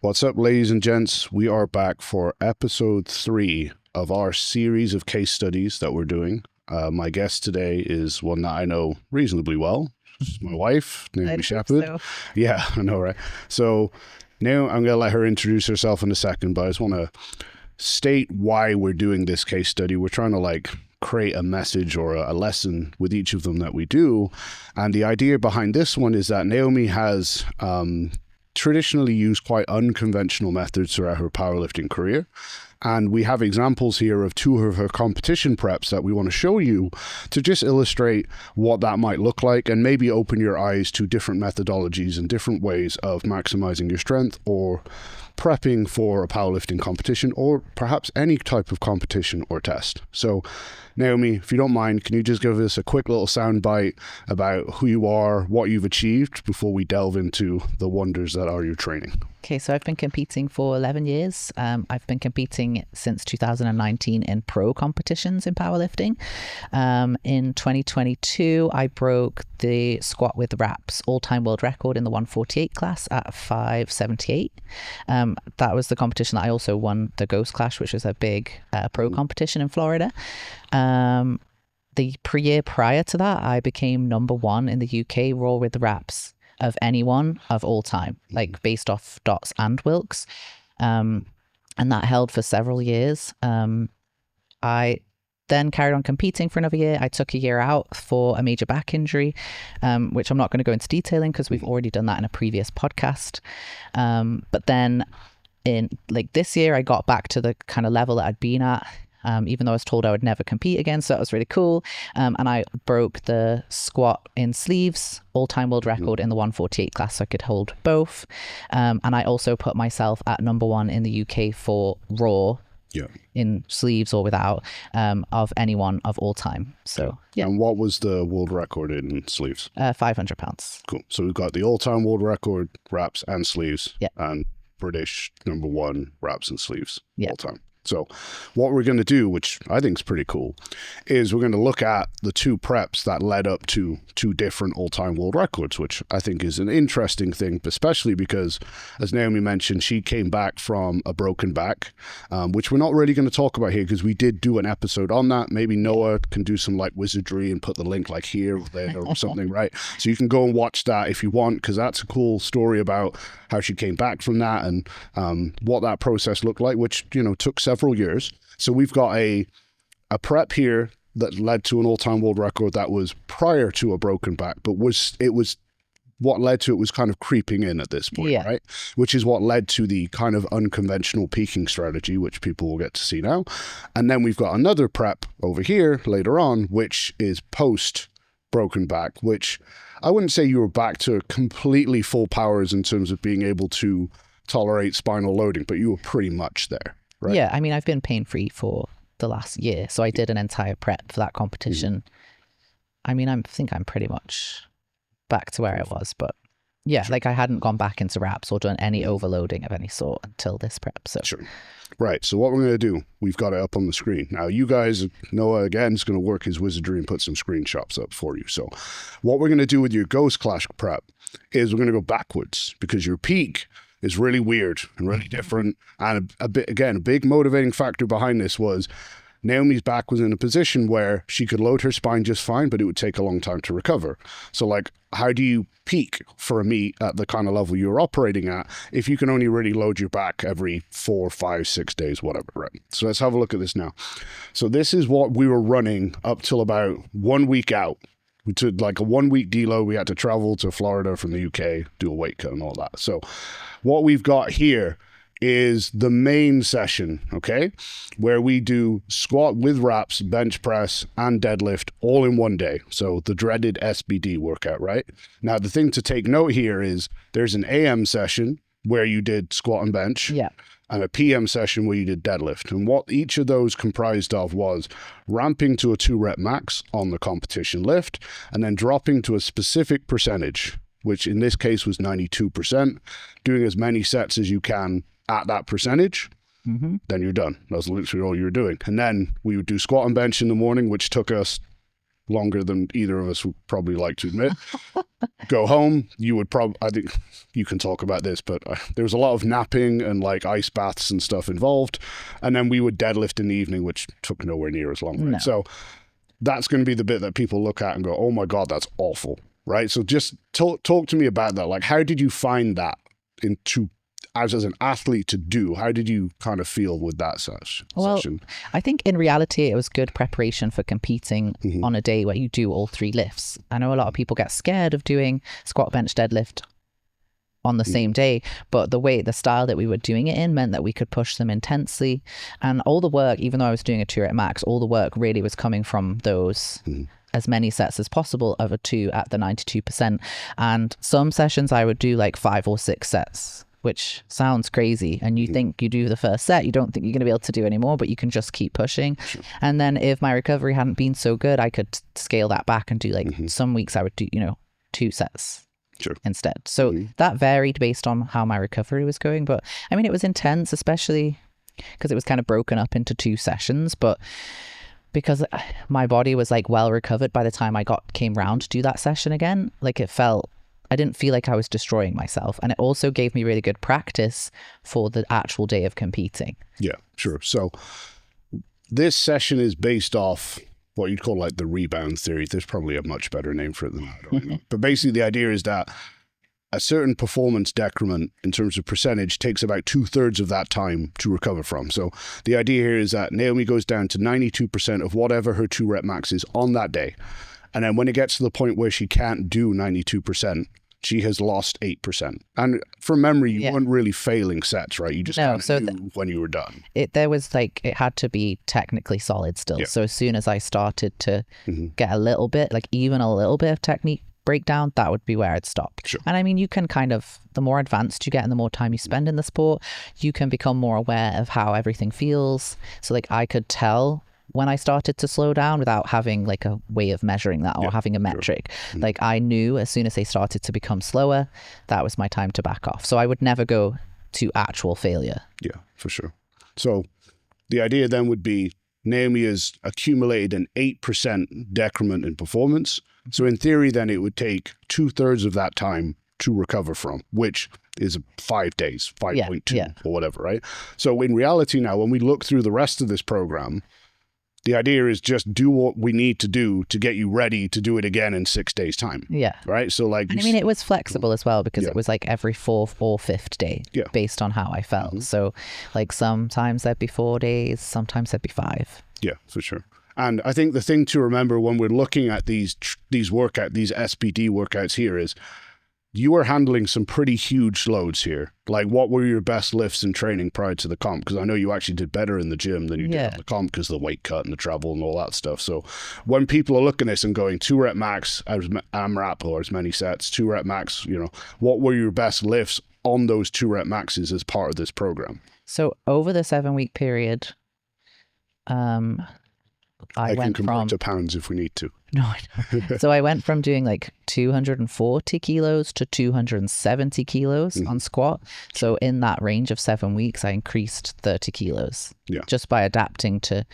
What's up, ladies and gents? We are back for episode 3 of our series of case studies that we're doing. My guest today is one that I know reasonably well. She's my wife, Naomi Sheppard. So. Yeah, I know, right? So now I'm going to let her introduce herself in a second, but I just want to state why we're doing this case study. We're trying to create a message or a lesson with each of them that we do. And the idea behind this one is that Naomi has traditionally used quite unconventional methods throughout her powerlifting career. And we have examples here of 2 of her competition preps that we want to show you to just illustrate what that might look like and maybe open your eyes to different methodologies and different ways of maximizing your strength or prepping for a powerlifting competition or perhaps any type of competition or test. So Naomi, if you don't mind, can you just give us a quick little sound bite about who you are, what you've achieved before we delve into the wonders that are your training? Okay, so I've been competing for 11 years. I've been competing since 2019 in pro competitions in powerlifting. In 2022, I broke the squat with wraps all-time world record in the 148 class at 578. That was the competition that I also won the Ghost Clash, which was a big pro competition in Florida. The year prior to that, I became number 1 in the UK raw with the wraps of anyone of all time, based off Dots and Wilks. And that held for several years. I then carried on competing for another year. I took a year out for a major back injury, which I'm not going to go into detailing because we've already done that in a previous podcast. But then in this year, I got back to the kind of level that I'd been at. Even though I was told I would never compete again, so that was really cool. And I broke the squat in sleeves, all-time world record in the 148 class, so I could hold both. And I also put myself at number 1 in the UK for raw, in sleeves or without, of anyone of all time. So, yeah. And what was the world record in sleeves? 500 pounds. Cool. So we've got the all-time world record, wraps and sleeves, and British number 1 wraps and sleeves all time. So what we're going to do, which I think is pretty cool, is we're going to look at the 2 preps that led up to 2 different all-time world records, which I think is an interesting thing, especially because, as Naomi mentioned, she came back from a broken back, which we're not really going to talk about here because we did do an episode on that. Maybe Noah can do some wizardry and put the link here or there or something, right? So you can go and watch that if you want, because that's a cool story about how she came back from that and what that process looked like, which, took several years. So we've got a prep here that led to an all-time world record that was prior to a broken back, but what led to it was kind of creeping in at this point, right? Which is what led to the kind of unconventional peaking strategy, which people will get to see now. And then we've got another prep over here later on, which is post broken back, which I wouldn't say you were back to completely full powers in terms of being able to tolerate spinal loading, but you were pretty much there. Right. Yeah, I mean, I've been pain-free for the last year, so I did an entire prep for that competition. I mean, I think I'm pretty much back to where I was, but yeah, I hadn't gone back into wraps or done any overloading of any sort until this prep. So Right, so what we're going to do, we've got it up on the screen. Now, you guys, Noah, again, is going to work his wizardry and put some screenshots up for you. So what we're going to do with your Ghost Clash prep is we're going to go backwards because your peak is really weird and really different. And a big motivating factor behind this was Naomi's back was in a position where she could load her spine just fine, but it would take a long time to recover. So how do you peak for a meet at the kind of level you're operating at if you can only really load your back every 4, 5, 6 days, whatever, right? So let's have a look at this now. So this is what we were running up till about 1 week out. We took a 1 week deload. We had to travel to Florida from the UK, do a weight cut and all that. So what we've got here is the main session, okay, where we do squat with wraps, bench press, and deadlift all in one day. So the dreaded SBD workout, right? Now, the thing to take note here is there's an AM session where you did squat and bench. Yeah. And a PM session where you did deadlift. And what each of those comprised of was ramping to a 2-rep max on the competition lift, and then dropping to a specific percentage, which in this case was 92%, doing as many sets as you can at that percentage, then you're done. That's literally all you're doing. And then we would do squat and bench in the morning, which took us longer than either of us would probably like to admit. go home. You would probably, I think you can talk about this, but there was a lot of napping and like ice baths and stuff involved. And then we would deadlift in the evening, which took nowhere near as long. Right? No. So that's going to be the bit that people look at and go, oh my God, that's awful. Right. So just talk to me about that. Like, how did you find that as an athlete to do? How did you kind of feel with that session? Well, I think in reality, it was good preparation for competing on a day where you do all 3 lifts. I know a lot of people get scared of doing squat, bench, deadlift on the same day, but the style that we were doing it in meant that we could push them intensely. And all the work, even though I was doing a 2 rep max, all the work really was coming from those as many sets as possible of a 2 at the 92%. And some sessions I would do like 5 or 6 sets, which sounds crazy. And you think you do the first set, you don't think you're going to be able to do any more, but you can just keep pushing. Sure. And then if my recovery hadn't been so good, I could scale that back and do like some weeks I would do, 2 sets. Sure. Instead. So that varied based on how my recovery was going. But I mean, it was intense, especially because it was kind of broken up into 2 sessions. But because my body was like well recovered by the time I came round to do that session again, like I didn't feel like I was destroying myself. And it also gave me really good practice for the actual day of competing. Yeah, sure. So this session is based off what you'd call like the rebound theory. There's probably a much better name for it than that. I don't know. But basically the idea is that a certain performance decrement in terms of percentage takes about 2/3 of that time to recover from. So the idea here is that Naomi goes down to 92% of whatever her 2 rep max is on that day. And then when it gets to the point where she can't do 92%, she has lost 8%. And from memory, you weren't really failing sets, right? You just knew when you were done. It had to be technically solid still. Yeah. So as soon as I started to get a little bit, like even a little bit of technique breakdown, that would be where I'd stop. Sure. And I mean, you can the more advanced you get and the more time you spend in the sport, you can become more aware of how everything feels. So like I could tell when I started to slow down without having like a way of measuring that or having a metric. Sure. Like I knew as soon as they started to become slower, that was my time to back off. So I would never go to actual failure. Yeah, for sure. So the idea then would be Naomi has accumulated an 8% decrement in performance. So in theory, then it would take 2/3 of that time to recover from, which is 5 days, 5.2 or whatever, right? So in reality now, when we look through the rest of this program, the idea is just do what we need to do to get you ready to do it again in 6 days' time. Yeah. Right? So like... And I mean, it was flexible as well because it was like every 4th or 5th day based on how I felt. So like sometimes there'd be 4 days, sometimes there'd be 5. Yeah, for sure. And I think the thing to remember when we're looking at these SBD workouts here is you are handling some pretty huge loads here. Like, what were your best lifts in training prior to the comp? Because I know you actually did better in the gym than you did on the comp because of the weight cut and the travel and all that stuff. So when people are looking at this and going 2 rep max as AMRAP or as many sets, 2 rep max, what were your best lifts on those 2 rep maxes as part of this program? So over the 7-week period, I can convert to pounds if we need to. No, I don't. So I went from doing like 240 kilos to 270 kilos on squat. So in that range of 7 weeks, I increased 30 kilos just by adapting to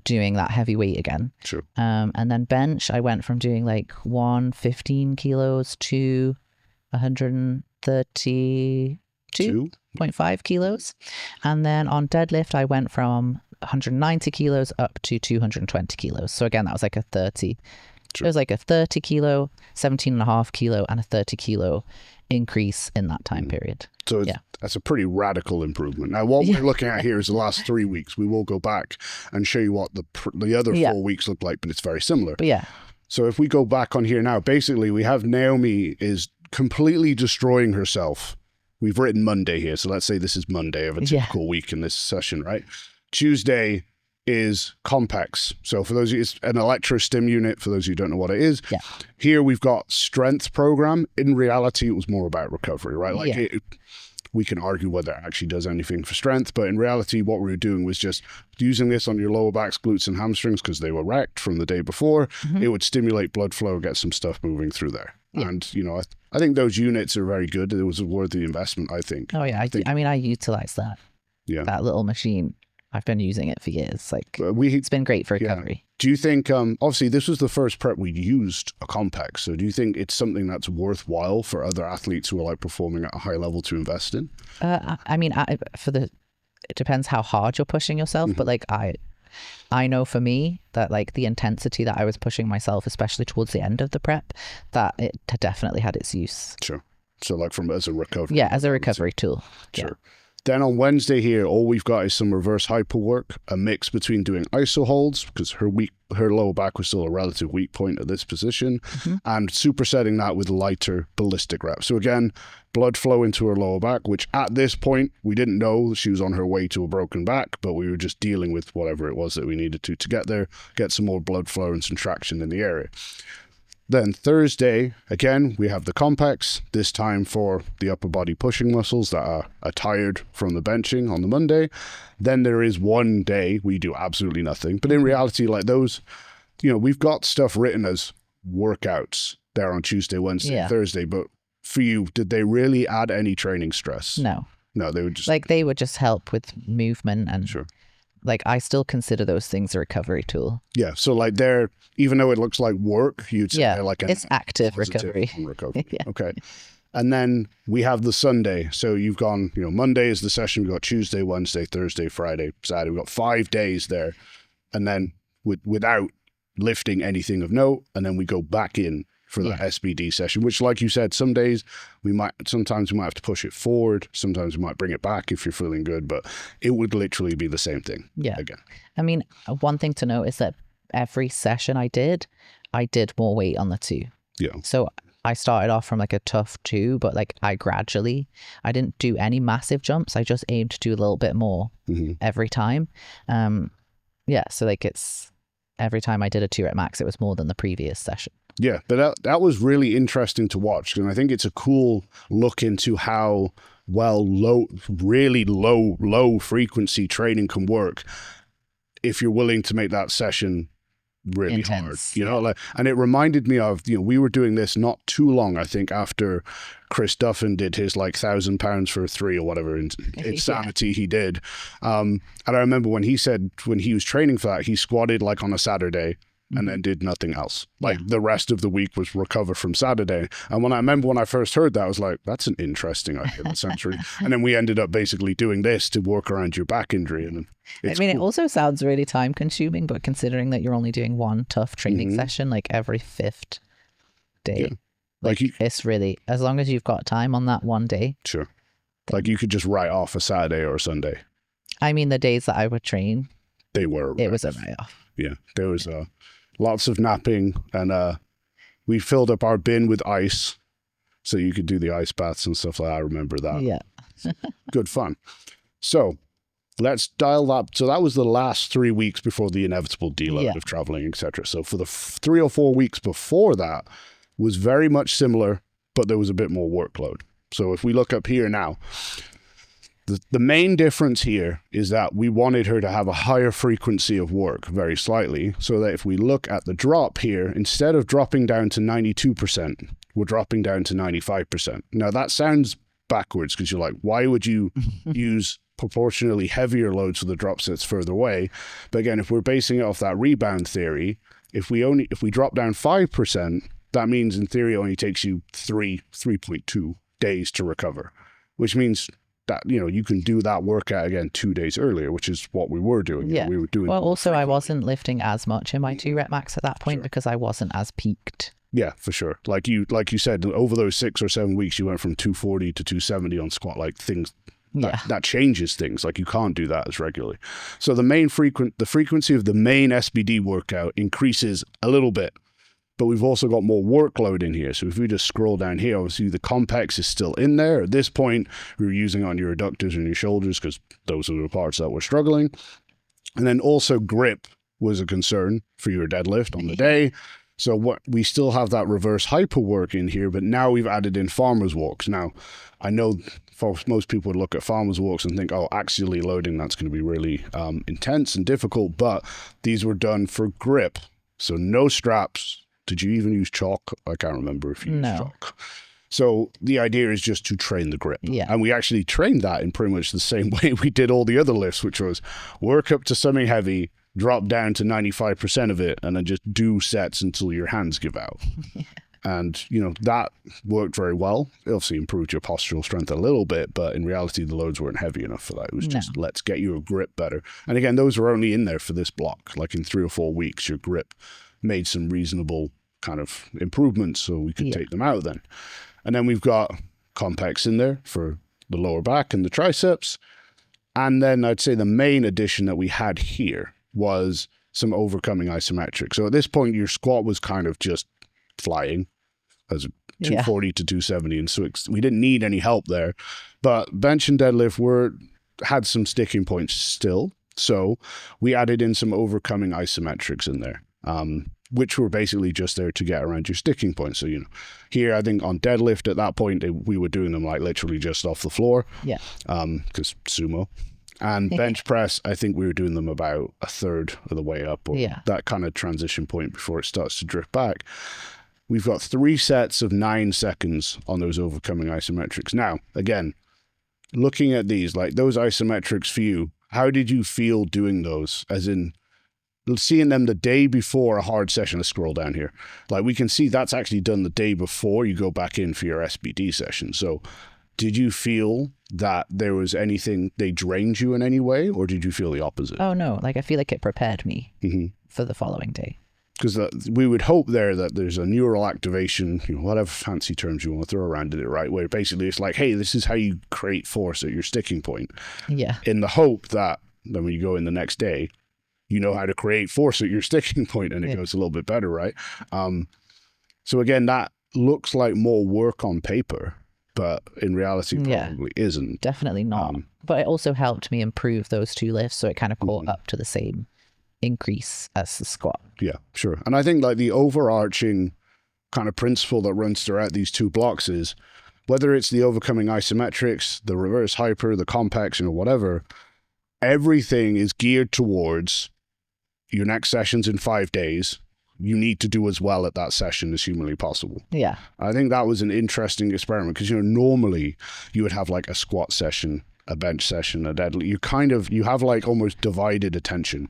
doing that heavy weight again. Sure. And then bench, I went from doing like 115 kilos to 132.5 kilos. And then on deadlift, I went from 190 kilos up to 220 kilos. So again, that was like a 30. Sure. It was like a 30 kilo, 17.5 kilo, and a 30 kilo increase in that time period. So that's a pretty radical improvement. Now, what we're looking at here is the last 3 weeks. We will go back and show you what the other 4 weeks look like, but it's very similar. But so if we go back on here now, basically we have Naomi is completely destroying herself. We've written Monday here, so let's say this is Monday of a typical week in this session, right? Tuesday is Compex. So for those of you, it's an electrostim unit, for those of you who don't know what it is. Yeah. Here we've got strength program. In reality, it was more about recovery, right? Like we can argue whether it actually does anything for strength, but in reality, what we were doing was just using this on your lower backs, glutes, and hamstrings because they were wrecked from the day before. It would stimulate blood flow, get some stuff moving through there. Yeah. And, I think those units are very good. It was a worthy investment, I think. Oh, yeah. I mean, I utilized that. Yeah. That little machine I've been using it for years. Like it's been great for recovery. Yeah. Do you think, obviously this was the first prep we used a complex, so do you think it's something that's worthwhile for other athletes who are like performing at a high level to invest in? I mean, it depends how hard you're pushing yourself, but like I know for me that like the intensity that I was pushing myself, especially towards the end of the prep, that it definitely had its use. Sure. So like as a recovery. Yeah, as a recovery tool. Sure. Yeah. Then on Wednesday here, all we've got is some reverse hyper work, a mix between doing iso holds, because her lower back was still a relative weak point at this position, and supersetting that with lighter ballistic reps. So again, blood flow into her lower back, which at this point, we didn't know she was on her way to a broken back, but we were just dealing with whatever it was that we needed to get there, get some more blood flow and some traction in the area. Then Thursday, again, we have the complex, this time for the upper body pushing muscles that are tired from the benching on the Monday. Then there is one day we do absolutely nothing. But in reality, like those, we've got stuff written as workouts there on Tuesday, Wednesday, Thursday. But for you, did they really add any training stress? No. No, they would just... Like they would just help with movement and... Sure. Like I still consider those things a recovery tool. Yeah, so like even though it looks like work, you'd say they're like it's active recovery. Yeah. Okay. And then we have the Sunday. So you've gone, Monday is the session. We've got Tuesday, Wednesday, Thursday, Friday, Saturday. We've got 5 days there. And then without lifting anything of note. And then we go back in for the SBD session, which, like you said, sometimes we might have to push it forward. Sometimes we might bring it back if you're feeling good, but it would literally be the same thing. Yeah. Again. I mean, one thing to note is that every session I did more weight on the 2. Yeah. So I started off from like a tough 2, but like I didn't do any massive jumps. I just aimed to do a little bit more every time. So like every time I did a 2 rep max, it was more than the previous session. Yeah, but that was really interesting to watch, and I think it's a cool look into how well really low frequency training can work if you're willing to make that session really intense, hard, and it reminded me of, we were doing this not too long, I think, after Chris Duffin did his like 1,000 pounds for 3 or whatever insanity he did. And I remember when he said, when he was training for that, he squatted like on a Saturday and then did nothing else. Like the rest of the week was recover from Saturday. And when I first heard that, I was like, that's an interesting idea. That sounds really... And then we ended up basically doing this to work around your back injury. And I mean, cool. It also sounds really time consuming, but considering that you're only doing one tough training session, like every 5th day, it's really, as long as you've got time on that one day. Sure. Like you could just write off a Saturday or a Sunday. I mean, the days that I would train, it was a write-off. Yeah. There was lots of napping, and we filled up our bin with ice so you could do the ice baths and stuff like that. I remember that. Yeah. Good fun. So let's dial that. So that was the last 3 weeks before the inevitable deload of traveling, etc. So for the 3 or 4 weeks before that was very much similar, but there was a bit more workload. So if we look up here now, the main difference here is that we wanted her to have a higher frequency of work, very slightly, so that if we look at the drop here, instead of dropping down to 92%, we're dropping down to 95%. Now that sounds backwards, because you're like, why would you use proportionally heavier loads for the drop sets further away? But again, if we're basing it off that rebound theory, if we drop down 5%, that means in theory it only takes you 3.2 days to recover, which means that, you can do that workout again 2 days earlier, which is what we were doing. Yeah. We were doing. Well, also I wasn't lifting as much in my 2 rep max at that point because I wasn't as peaked. Yeah, for sure. Like you said, over those 6 or 7 weeks, you went from 240 to 270 on squat, like things. That changes things. Like you can't do that as regularly. So the frequency of the main SBD workout increases a little bit, but we've also got more workload in here. So if we just scroll down here, obviously the complex is still in there. At this point, we were using on your adductors and your shoulders because those are the parts that were struggling. And then also grip was a concern for your deadlift on the day. So we still have that reverse hyper work in here, but now we've added in farmer's walks. Now, I know most people would look at farmer's walks and think, oh, axially loading, that's going to be really intense and difficult, but these were done for grip. So no straps. Did you even use chalk? I can't remember if you used chalk. So the idea is just to train the grip. Yeah. And we actually trained that in pretty much the same way we did all the other lifts, which was work up to something heavy, drop down to 95% of it, and then just do sets until your hands give out. Yeah. And, you know, that worked very well. It obviously improved your postural strength a little bit, but in reality, the loads weren't heavy enough for that. It was just, let's get your grip better. And again, those were only in there for this block. Like in 3 or 4 weeks, your grip made some reasonable kind of improvements, so we could take them out then. And then we've got complex in there for the lower back and the triceps. And then I'd say the main addition that we had here was some overcoming isometric. So at this point, your squat was kind of just flying as 240 to 270, and so we didn't need any help there. But bench and deadlift had some sticking points still, so we added in some overcoming isometrics in there, which were basically just there to get around your sticking points. So, you know, here I think on deadlift at that point we were doing them like literally just off the floor, because sumo. And bench press, I think we were doing them about a third of the way up, or that kind of transition point before it starts to drift back. We've got 3 sets of 9 seconds on those overcoming isometrics. Now, again, looking at these, like those isometrics for you, how did you feel doing those? As in, seeing them the day before a hard session. Let's scroll down here. Like we can see that's actually done the day before you go back in for your SBD session. So did you feel that there was anything, they drained you in any way, or did you feel the opposite? Oh, no. Like I feel like it prepared me for the following day. Because we would hope there that there's a neural activation, you know, whatever fancy terms you want to throw around it, right? Where basically it's like, hey, this is how you create force at your sticking point. Yeah. In the hope that then when you go in the next day, you know how to create force at your sticking point, and it goes a little bit better, right? So again, that looks like more work on paper, but in reality probably isn't. Definitely not. But it also helped me improve those 2 lifts, so it kind of caught up to the same increase as the squat. Yeah, sure. And I think like the overarching kind of principle that runs throughout these 2 blocks is whether it's the overcoming isometrics, the reverse hyper, the complex, you know, whatever, everything is geared towards your next session's in 5 days. You need to do as well at that session as humanly possible. Yeah. I think that was an interesting experiment because, you know, normally you would have like a squat session, a bench session, a deadlift. You have like almost divided attention.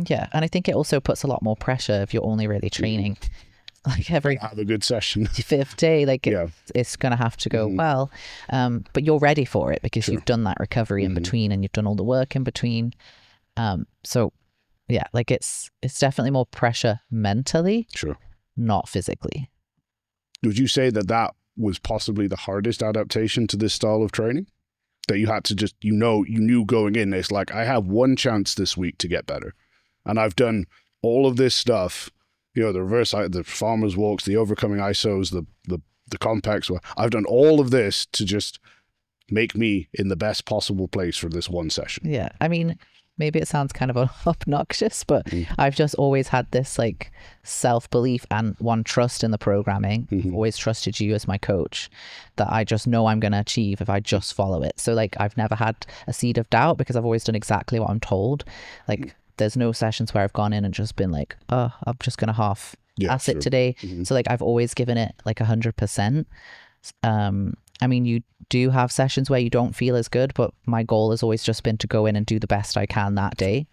Yeah. And I think it also puts a lot more pressure if you're only really training like every have a good session 5th day, like it's going to have to go well. But you're ready for it because you've done that recovery in between and you've done all the work in between. So yeah, like it's definitely more pressure mentally, not physically. Would you say that was possibly the hardest adaptation to this style of training? That you had to just, you knew going in, it's like, I have one chance this week to get better. And I've done all of this stuff, you know, the reverse, the farmer's walks, the overcoming ISOs, the complex. I've done all of this to just make me in the best possible place for this one session. Yeah. I mean, maybe it sounds kind of obnoxious, but I've just always had this like self-belief and trust in the programming. I've always trusted you as my coach that I just know I'm going to achieve if I just follow it. So like I've never had a seed of doubt because I've always done exactly what I'm told. Like there's no sessions where I've gone in and just been like, oh, I'm just going to half ass it today. So like I've always given it like 100%. I mean, you do have sessions where you don't feel as good, but my goal has always just been to go in and do the best I can that day.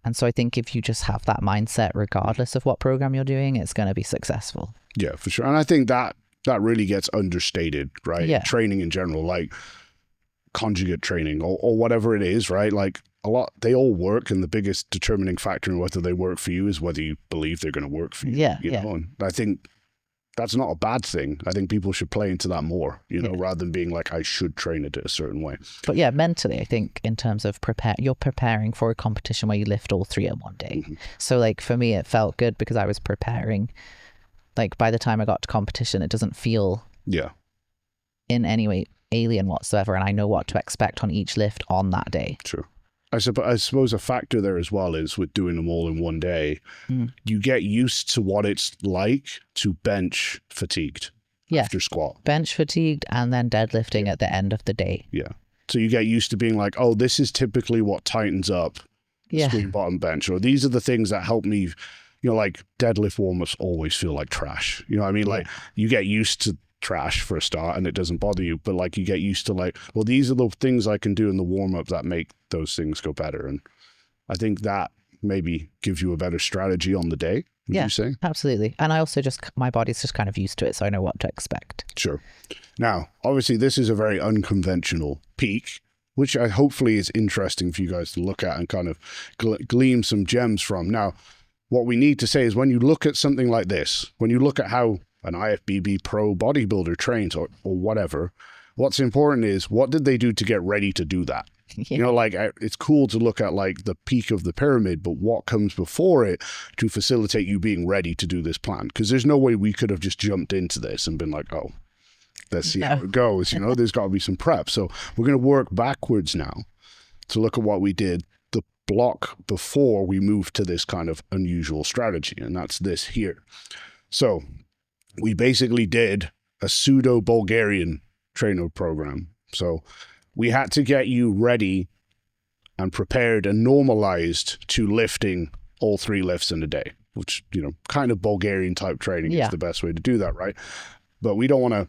And so I think if you just have that mindset, regardless of what program you're doing, it's going to be successful. Yeah, for sure. And I think that really gets understated, right? Yeah. Training in general, like conjugate training or whatever it is, right? Like they all work, and the biggest determining factor in whether they work for you is whether you believe they're going to work for you. Yeah. You know? And I think that's not a bad thing. I think people should play into that more, you know, rather than being like, I should train it a certain way. But yeah, mentally, I think in terms of you're preparing for a competition where you lift all 3 in one day. So like for me, it felt good because I was preparing. Like by the time I got to competition, it doesn't feel in any way alien whatsoever. And I know what to expect on each lift on that day. True. I suppose a factor there as well is with doing them all in one day, you get used to what it's like to bench fatigued after squat. Bench fatigued and then deadlifting at the end of the day. Yeah. So you get used to being like, oh, this is typically what tightens up screen bottom bench, or these are the things that help me, you know, like deadlift warm-ups always feel like trash. You know what I mean? Like you get used to trash for a start and it doesn't bother you, but like you get used to like, well, these are the things I can do in the warm-up that make those things go better. And I think that maybe gives you a better strategy on the day. Would you say? Absolutely. And I also my body's just kind of used to it, so I know what to expect. Sure. Now, obviously this is a very unconventional peak, which hopefully is interesting for you guys to look at and kind of glean some gems from. Now, what we need to say is when you look at something like this, when you look at how an IFBB pro bodybuilder trains or whatever, what's important is what did they do to get ready to do that? Yeah. You know, like it's cool to look at like the peak of the pyramid, but what comes before it to facilitate you being ready to do this plan? Because there's no way we could have just jumped into this and been like, oh, let's see how it goes. You know, there's got to be some prep. So we're going to work backwards now to look at what we did the block before we moved to this kind of unusual strategy. And that's this here. So we basically did a Pseudo-Bulgarian trainer program. So we had to get you ready and prepared and normalized to lifting all 3 lifts in a day, which, you know, kind of Bulgarian type training is the best way to do that, right? But we don't want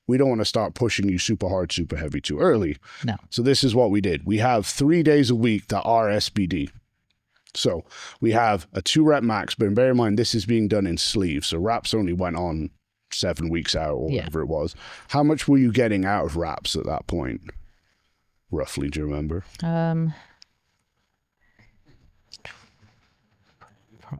to start pushing you super hard, super heavy too early. No. So this is what we did. We have 3 days a week that are SBD. So we have a 2-rep max, but bear in mind, this is being done in sleeves. So wraps only went on 7 weeks out or whatever it was. How much were you getting out of wraps at that point? Roughly, do you remember? I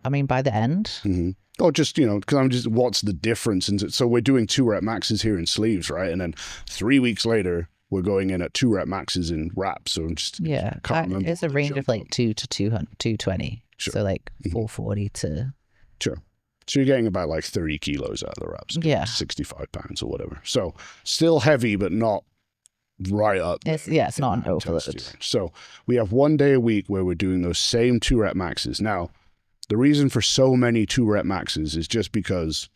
mean, by the end. Mm-hmm. Oh, just, you know, because what's the difference? And so we're doing 2-rep maxes here in sleeves, right? And then 3 weeks later, we're going in at 2-rep maxes in wraps. So just can't remember. It's a range of like 2 to 220. Sure. So like 440 to. Sure. So you're getting about like 30 kilos out of the wraps. Yeah. 65 pounds or whatever. So still heavy, but not right up there. It's not an overload. So we have 1 day a week where we're doing those same 2-rep maxes. Now, the reason for so many 2-rep maxes is just because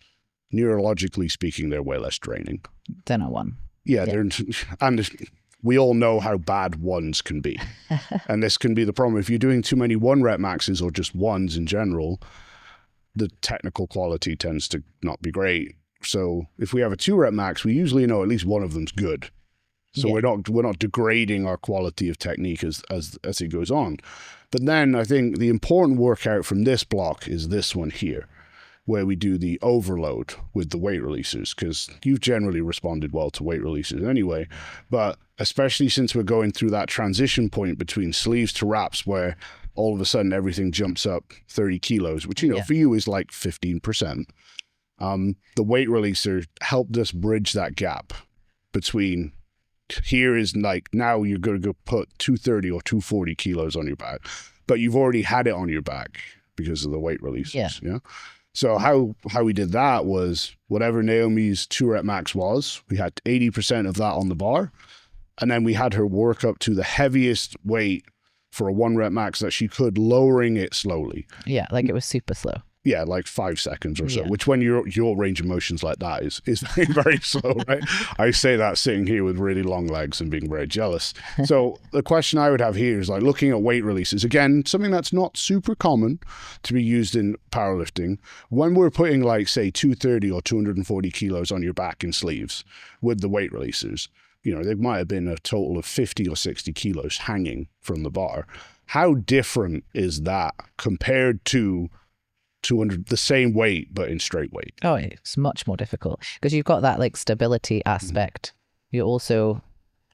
neurologically speaking, they're way less draining. Than a 1. Yeah. And we all know how bad 1s can be. And this can be the problem. If you're doing too many 1-rep maxes or just 1s in general, the technical quality tends to not be great. So if we have a 2-rep max, we usually know at least one of them's good. So we're not degrading our quality of technique as it goes on. But then I think the important workout from this block is this one here, where we do the overload with the weight releasers, because you've generally responded well to weight releasers anyway. But especially since we're going through that transition point between sleeves to wraps, where all of a sudden everything jumps up 30 kilos, which, you know, for you is like 15%. The weight releaser helped us bridge that gap between here is like, now you're going to go put 230 or 240 kilos on your back, but you've already had it on your back because of the weight releases. Yeah. So how we did that was whatever Naomi's 2-rep max was, we had 80% of that on the bar. And then we had her work up to the heaviest weight for a 1-rep max that she could, lowering it slowly. Yeah, like it was super slow. Yeah, like 5 seconds or so, which when your range of motion's like that is very, very slow, right? I say that sitting here with really long legs and being very jealous. So the question I would have here is like looking at weight releases. Again, something that's not super common to be used in powerlifting. When we're putting like, say, 230 or 240 kilos on your back in sleeves with the weight releasers, you know, there might have been a total of 50 or 60 kilos hanging from the bar. How different is that compared to 200, the same weight, but in straight weight? Oh, it's much more difficult because you've got that like stability aspect. You also,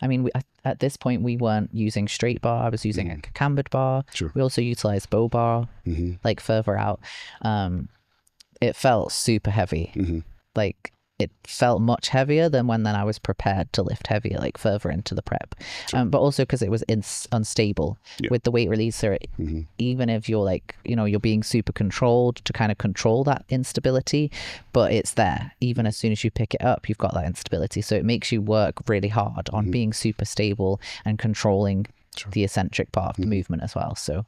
I mean, at this point, we weren't using straight bar. I was using a cambered bar. Sure. We also utilized bow bar, like further out. It felt super heavy. Like it felt much heavier than when I was prepared to lift heavier, like further into the prep. Sure. But also because it was unstable with the weight releaser. Even if you're like, you know, you're being super controlled to kind of control that instability, but it's there. Even as soon as you pick it up, you've got that instability. So it makes you work really hard on being super stable and controlling the eccentric part of the movement as well. So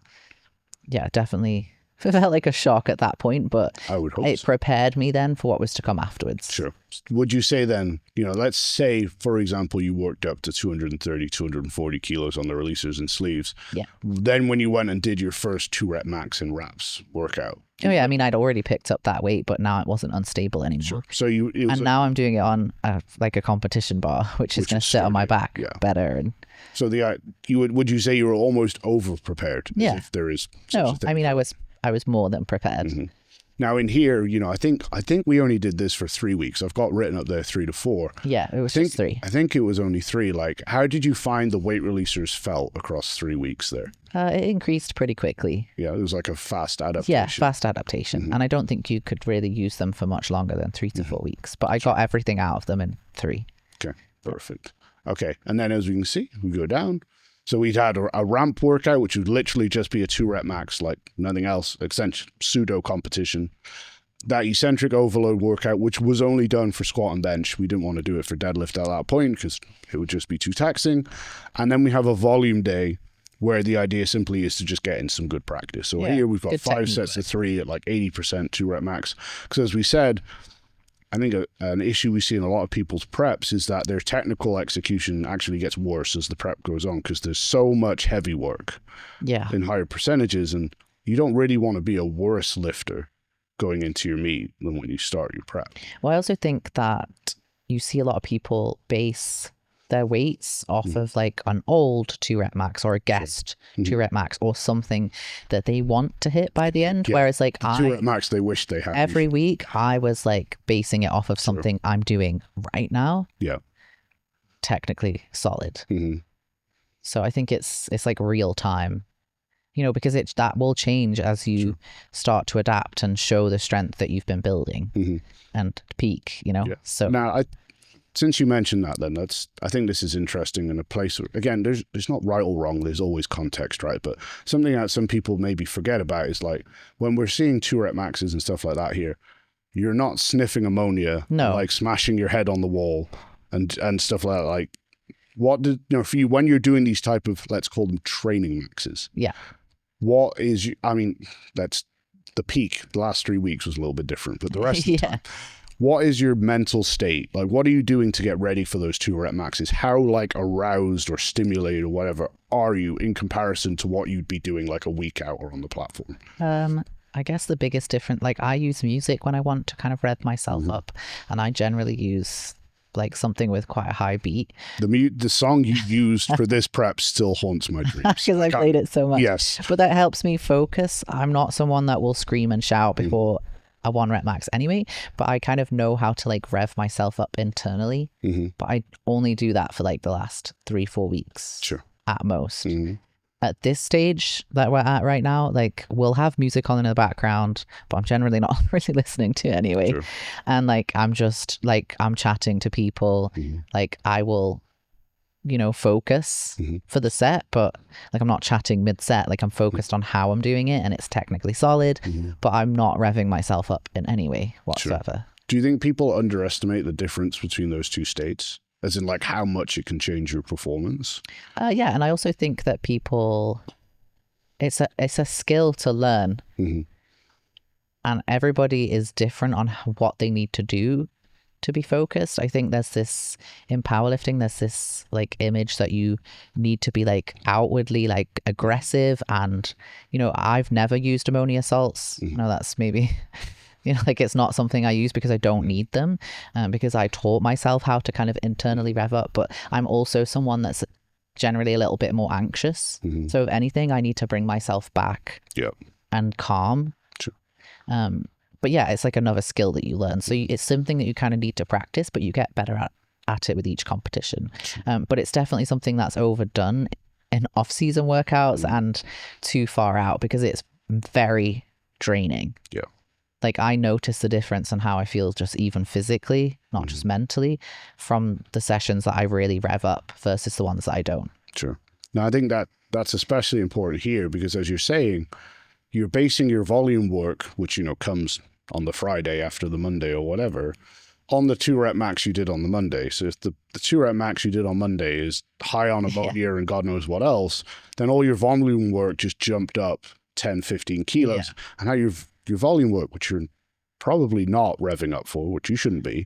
yeah, definitely It felt like a shock at that point, but I would hope it prepared me then for what was to come afterwards. Sure. Would you say then, let's say, for example, you worked up to 230, 240 kilos on the releasers and sleeves. Yeah. Then when you went and did your first 2-rep max in wraps workout. Oh, yeah. I mean, I'd already picked up that weight, but now it wasn't unstable anymore. Sure. So now I'm doing it on a competition bar, which is going to sit on my back better. And so would you say you were almost over prepared? Yeah. If there is such a thing? I mean, I was more than prepared. Mm-hmm. Now in here, I think we only did this for 3 weeks. I've got written up there 3 to 4. Yeah, it was just 3. I think it was only 3. Like, how did you find the weight releasers felt across 3 weeks there? It increased pretty quickly. Yeah, it was like a fast adaptation. Yeah, fast adaptation. Mm-hmm. And I don't think you could really use them for much longer than 3 to 4 weeks. But I got everything out of them in 3. Okay, perfect. Okay, and then as we can see, we go down. So we'd had a ramp workout, which would literally just be a 2-rep max, like nothing else, pseudo competition. That eccentric overload workout, which was only done for squat and bench. We didn't want to do it for deadlift at that point because it would just be too taxing. And then we have a volume day where the idea simply is to just get in some good practice. So here we've got 5 sets of 3 at like 80% 2-rep max. Because as we said, I think an issue we see in a lot of people's preps is that their technical execution actually gets worse as the prep goes on because there's so much heavy work in higher percentages, and you don't really want to be a worse lifter going into your meet than when you start your prep. Well, I also think that you see a lot of people base their weights off of like an old 2-rep max or a guest 2-rep max or something that they want to hit by the end. Whereas like 2-rep max they wish they had. Every week I was like basing it off of something I'm doing right now. Yeah. Technically solid. Mm-hmm. So I think it's like real time. Because that will change as you start to adapt and show the strength that you've been building and peak, Yeah. So now since you mentioned that, then I think this is interesting in a place where, again, there's not right or wrong. There's always context, right? But something that some people maybe forget about is like when we're seeing 2-rep maxes and stuff like that here, you're not sniffing ammonia, like smashing your head on the wall and stuff like that. Like what did, for you, when you're doing these type of, let's call them training maxes. Yeah. What is, that's the peak. The last 3 weeks was a little bit different, but the rest of the time. What is your mental state? Like, what are you doing to get ready for those 2-rep maxes? How, like, aroused or stimulated or whatever are you in comparison to what you'd be doing, like, a week out or on the platform? I guess the biggest difference, like, I use music when I want to kind of rev myself up, and I generally use, like, something with quite a high beat. The song you used for this prep still haunts my dreams. Because I played it so much. Yes. But that helps me focus. I'm not someone that will scream and shout before a 1-rep max anyway, but I kind of know how to like rev myself up internally. But I only do that for like the last 3-4 weeks at most. At this stage that we're at right now, like we'll have music on in the background, but I'm generally not really listening to it anyway. And like I'm just like I'm chatting to people. Like I will focus for the set, but like I'm not chatting mid-set. Like I'm focused on how I'm doing it and it's technically solid, but I'm not revving myself up in any way whatsoever. Do you think people underestimate the difference between those two states? As in like how much it can change your performance? Yeah, and I also think that people, it's a skill to learn. And everybody is different on what they need to do to be focused. I think there's this in powerlifting, there's this like image that you need to be like outwardly like aggressive, and I've never used ammonia salts. That's maybe like it's not something I use because I don't need them, because I taught myself how to kind of internally rev up, but I'm also someone that's generally a little bit more anxious. So if anything, I need to bring myself back and calm. But yeah, it's like another skill that you learn. So it's something that you kind of need to practice, but you get better at it with each competition. But it's definitely something that's overdone in off-season workouts and too far out because it's very draining. Like I notice the difference in how I feel just even physically, not just mentally, from the sessions that I really rev up versus the ones that I don't. Now, I think that's especially important here because as you're saying, you're basing your volume work, which, comes on the Friday after the Monday or whatever, on the 2-rep max you did on the Monday. So if the 2-rep max you did on Monday is high on ammonia and God knows what else, then all your volume work just jumped up 10, 15 kilos, and how your volume work, which you're probably not revving up for, which you shouldn't be,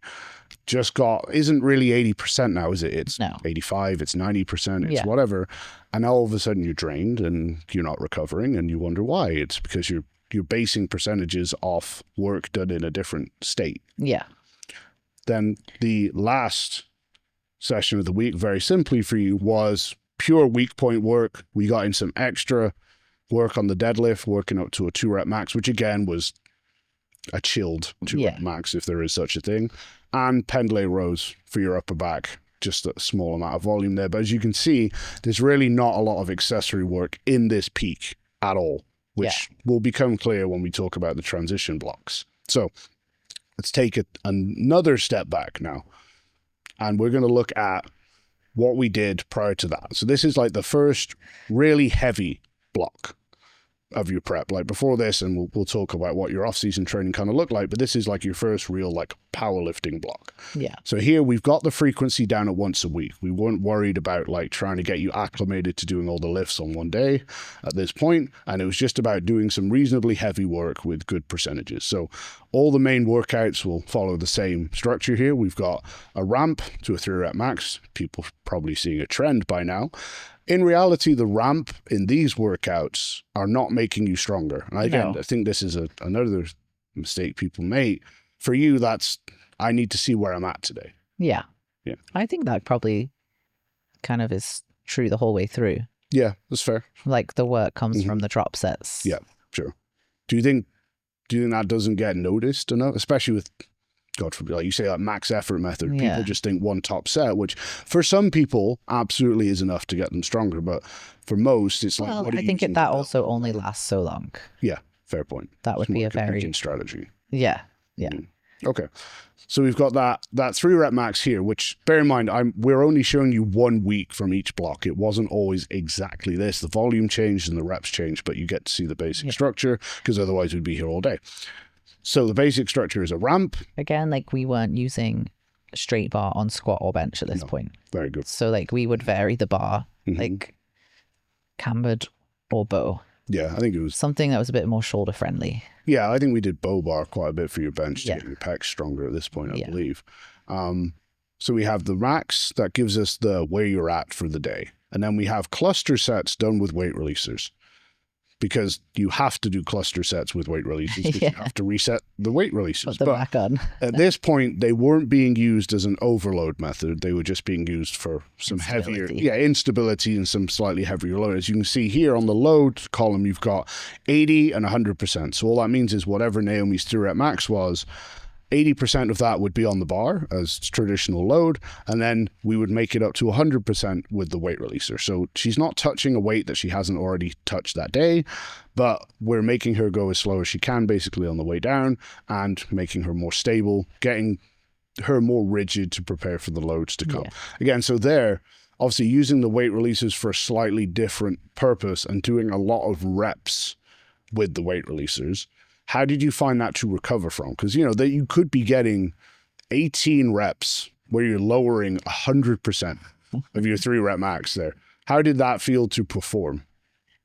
isn't really 80% now, is it? It's 85, it's 90%, it's whatever. And all of a sudden you're drained and you're not recovering, and you wonder why. It's because you're basing percentages off work done in a different state. Yeah. Then the last session of the week, very simply for you, was pure weak point work. We got in some extra work on the deadlift, working up to a 2-rep max, which again was a chilled 2-rep max, if there is such a thing, and pendlay rows for your upper back, just a small amount of volume there. But as you can see, there's really not a lot of accessory work in this peak at all, which will become clear when we talk about the transition blocks. So let's take it another step back now, and we're going to look at what we did prior to that. So this is like the first really heavy block of your prep. Like before this, and we'll talk about what your off-season training kind of looked like, but this is like your first real like powerlifting block. Yeah. So here we've got the frequency down at once a week. We weren't worried about like trying to get you acclimated to doing all the lifts on one day at this point, and it was just about doing some reasonably heavy work with good percentages. So all the main workouts will follow the same structure here. We've got a ramp to a 3-rep max. People probably seeing a trend by now. In reality, the ramp in these workouts are not making you stronger. And again, I think this is another mistake people make. For you, that's, I need to see where I'm at today. Yeah. Yeah. I think that probably kind of is true the whole way through. Yeah, that's fair. Like the work comes from the drop sets. Yeah, sure. Do you think that doesn't get noticed enough? Especially with, God forbid, like you say, that max effort method. People just think one top set, which for some people absolutely is enough to get them stronger. But for most, it's like, what are I think that also only lasts so long. Yeah, fair point. That would be a very strategy. Yeah. Okay. So we've got that 3-rep max here, which bear in mind, we're only showing you 1 week from each block. It wasn't always exactly this. The volume changed and the reps changed, but you get to see the basic structure, because otherwise we'd be here all day. So the basic structure is a ramp. Again, like we weren't using a straight bar on squat or bench at this point. Very good. So like we would vary the bar, like cambered or bow. Yeah, I think it was something that was a bit more shoulder friendly. Yeah, I think we did bow bar quite a bit for your bench to get your pecs stronger at this point, I believe. So we have the max that gives us the where you're at for the day. And then we have cluster sets done with weight releasers, because you have to do cluster sets with weight releases, because you have to reset the weight releases. Put them back on. At this point, they weren't being used as an overload method. They were just being used for some heavier, instability and some slightly heavier load. As you can see here on the load column, you've got 80 and 100%. So all that means is whatever Naomi's 3-rep max was, 80% of that would be on the bar as traditional load, and then we would make it up to 100% with the weight releaser. So she's not touching a weight that she hasn't already touched that day, but we're making her go as slow as she can basically on the way down, and making her more stable, getting her more rigid to prepare for the loads to come. Again, so there, obviously using the weight releases for a slightly different purpose and doing a lot of reps with the weight releasers. How did you find that to recover from? Because, you know, that you could be getting 18 reps where you're lowering 100% of your 3-rep max there. How did that feel to perform?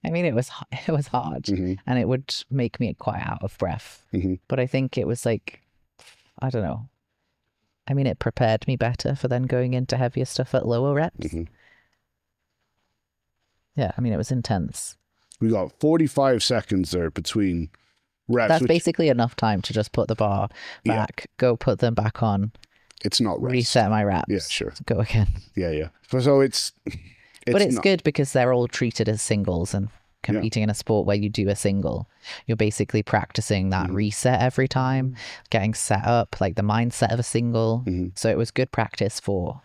I mean, it was hard, and it would make me quite out of breath. But I think it was like, I don't know. I mean, it prepared me better for then going into heavier stuff at lower reps. Yeah, I mean, it was intense. We got 45 seconds there between reps. That's basically enough time to just put the bar back, go put them back on. It's not rest. Reset my reps. Yeah, sure. Go again. Yeah. So it's but it's good because they're all treated as singles, and competing in a sport where you do a single, you're basically practicing that reset every time, getting set up, like the mindset of a single. So it was good practice for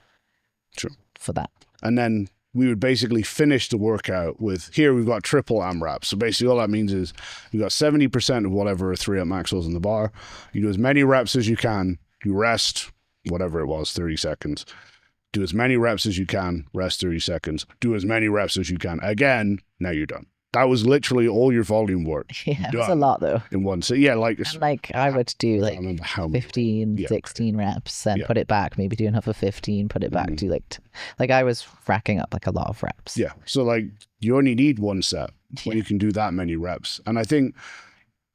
that. And then we would basically finish the workout with, here we've got triple AMRAP. So basically all that means is you got 70% of whatever a 3-rep max was in the bar. You do as many reps as you can. You rest, whatever it was, 30 seconds. Do as many reps as you can, rest 30 seconds. Do as many reps as you can. Again, now you're done. That was literally all your volume work. Yeah, it was a lot though. In one set. Yeah, like... And like I would do like 15, 16 reps, then put it back, maybe do another 15, put it back, do like I was racking up like a lot of reps. Yeah, so like you only need one set when you can do that many reps. And I think,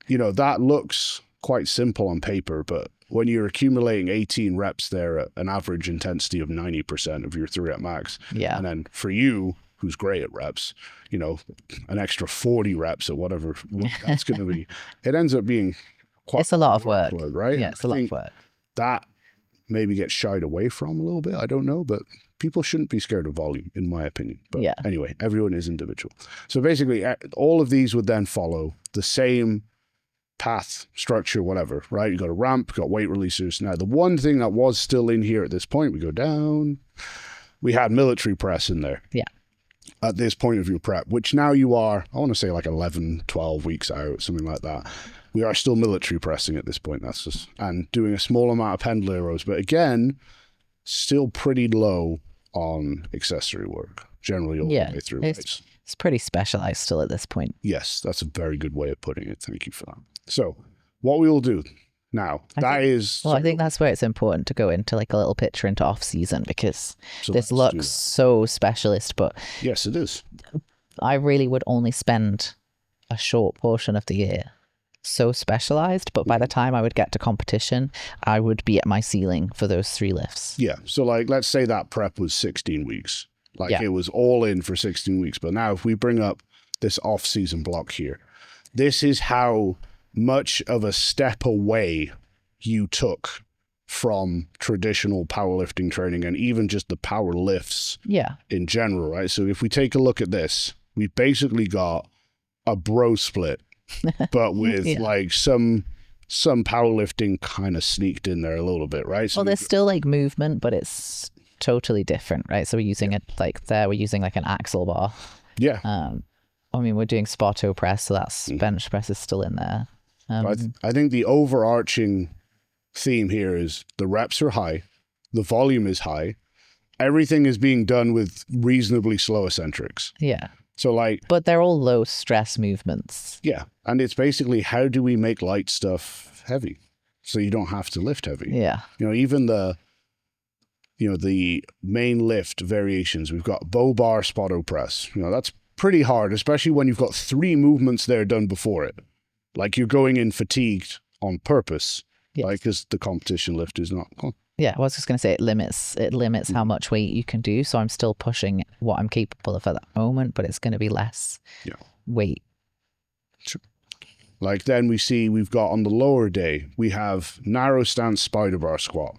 that looks quite simple on paper, but when you're accumulating 18 reps there at an average intensity of 90% of your 3-rep max, and then for you, who's great at reps, an extra 40 reps at whatever that's going to be, it ends up being quite... It's a lot of work, right? Yeah, it's a lot of work. That maybe gets shied away from a little bit, I don't know, but people shouldn't be scared of volume, in my opinion. But anyway, everyone is individual. So basically, all of these would then follow the same path, structure, whatever, right? You got a ramp, got weight releasers. Now, the one thing that was still in here at this point, we go down, we had military press in there. Yeah. At this point of your prep, which now you are, I want to say like 11, 12 weeks out, something like that. We are still military pressing at this point. That's just, and doing a small amount of pendulum rows, but again, still pretty low on accessory work, generally all the way through. It's pretty specialized still at this point. Yes, that's a very good way of putting it. Thank you for that. So what we will do now, I think that's where it's important to go into like a little picture into off season, because this looks so specialist, but yes, it is. I really would only spend a short portion of the year so specialized, but by the time I would get to competition, I would be at my ceiling for those 3 lifts. Yeah. So like, let's say that prep was 16 weeks. Like it was all in for 16 weeks. But now if we bring up this off season block here, this is how much of a step away you took from traditional powerlifting training and even just the power lifts in general, right? So if we take a look at this, we basically got a bro split, but with like some powerlifting kind of sneaked in there a little bit, right? So there's still like movement, but it's totally different, right? So we're using it like we're using like an axle bar. Yeah. I mean, we're doing Sparto press, so that's bench press is still in there. I think the overarching theme here is the reps are high, the volume is high, everything is being done with reasonably slow eccentrics. Yeah. So like... But they're all low stress movements. Yeah. And it's basically, how do we make light stuff heavy so you don't have to lift heavy? Yeah. Even the main lift variations, we've got bow bar Sparto press. That's pretty hard, especially when you've got 3 movements there done before it. Like you're going in fatigued on purpose, like, because the competition lift is not on. Yeah, I was just going to say it limits how much weight you can do. So I'm still pushing what I'm capable of at that moment, but it's going to be less weight. Sure. Like then we've got on the lower day, we have narrow stance spider bar squat,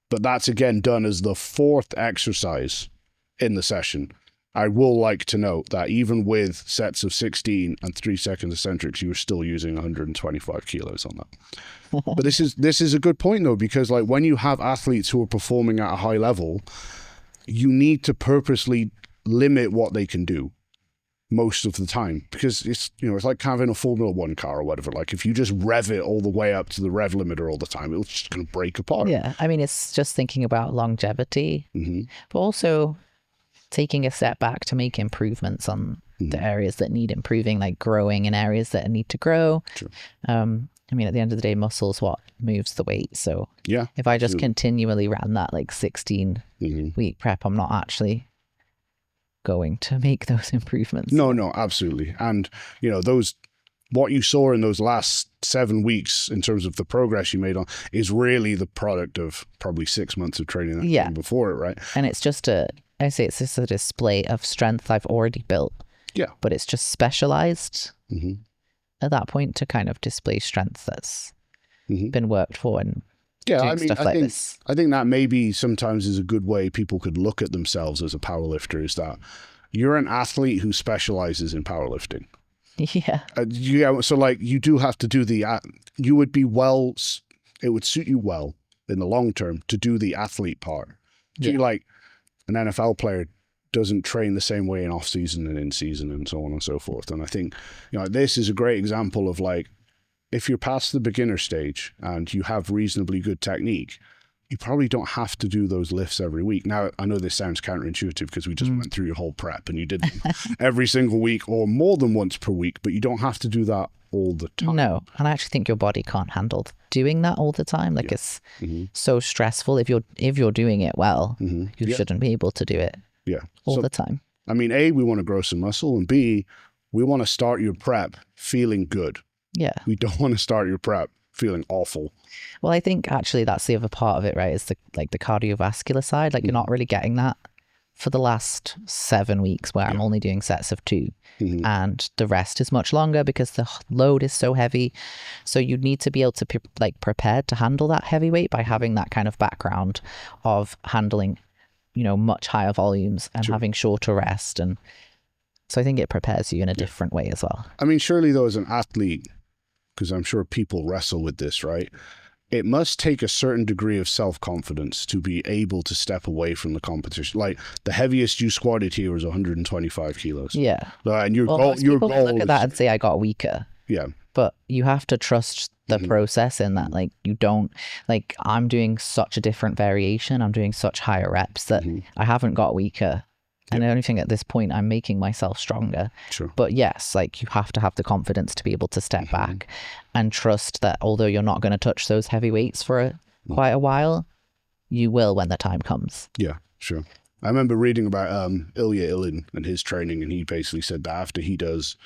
but that's again done as the 4th exercise in the session. I will like to note that even with sets of 16 and 3 second eccentrics, you were still using 125 kilos on that. But this is a good point though, because like when you have athletes who are performing at a high level, you need to purposely limit what they can do most of the time, because it's like having a Formula 1 car or whatever. Like if you just rev it all the way up to the rev limiter all the time, it's just going to break apart. Yeah, I mean, it's just thinking about longevity, but also taking a step back to make improvements on the areas that need improving, like growing in areas that need to grow. Sure. I mean, at the end of the day, muscle's what moves the weight. So if I just continually ran that like 16 week prep, I'm not actually going to make those improvements. No, absolutely. And, what you saw in those last 7 weeks in terms of the progress you made on is really the product of probably 6 months of training before it, right? And it's just it's just a display of strength I've already built. Yeah. But it's just specialized at that point to kind of display strength that's been worked for and I think that maybe sometimes is a good way people could look at themselves as a powerlifter, is that you're an athlete who specializes in powerlifting. Yeah. So like you do have to do it would suit you well in the long term to do the athlete part. So like an NFL player doesn't train the same way in off season and in season and so on and so forth. And I think, this is a great example of like, if you're past the beginner stage and you have reasonably good technique, you probably don't have to do those lifts every week. Now, I know this sounds counterintuitive because we just went through your whole prep and you did them every single week or more than once per week, but you don't have to do that all the time. No, and I actually think your body can't handle doing that all the time. Like it's so stressful. If you're doing it well, you shouldn't be able to do it all the time. I mean, A, we want to grow some muscle, and B, we want to start your prep feeling good. Yeah. We don't want to start your prep feeling awful. Well, I think actually that's the other part of it, right? Is the cardiovascular side. Like you're not really getting that for the last 7 weeks where I'm only doing sets of 2 and the rest is much longer because the load is so heavy. So you need to be able to prepared to handle that heavy weight by having that kind of background of handling, much higher volumes and having shorter rest. And so I think it prepares you in a different way as well. I mean, surely though, as an athlete, because I'm sure people wrestle with this, right? It must take a certain degree of self-confidence to be able to step away from the competition. Like the heaviest you squatted here was 125 kilos. Yeah. And your goal look at that and say I got weaker. Yeah. But you have to trust the process in that. Like you don't, like I'm doing such a different variation. I'm doing such higher reps that I haven't got weaker. And I only think at this point I'm making myself stronger. Sure. But yes, like you have to have the confidence to be able to step back and trust that although you're not going to touch those heavy weights for quite a while, you will when the time comes. Yeah, sure. I remember reading about Ilya Ilin and his training, and he basically said that after he does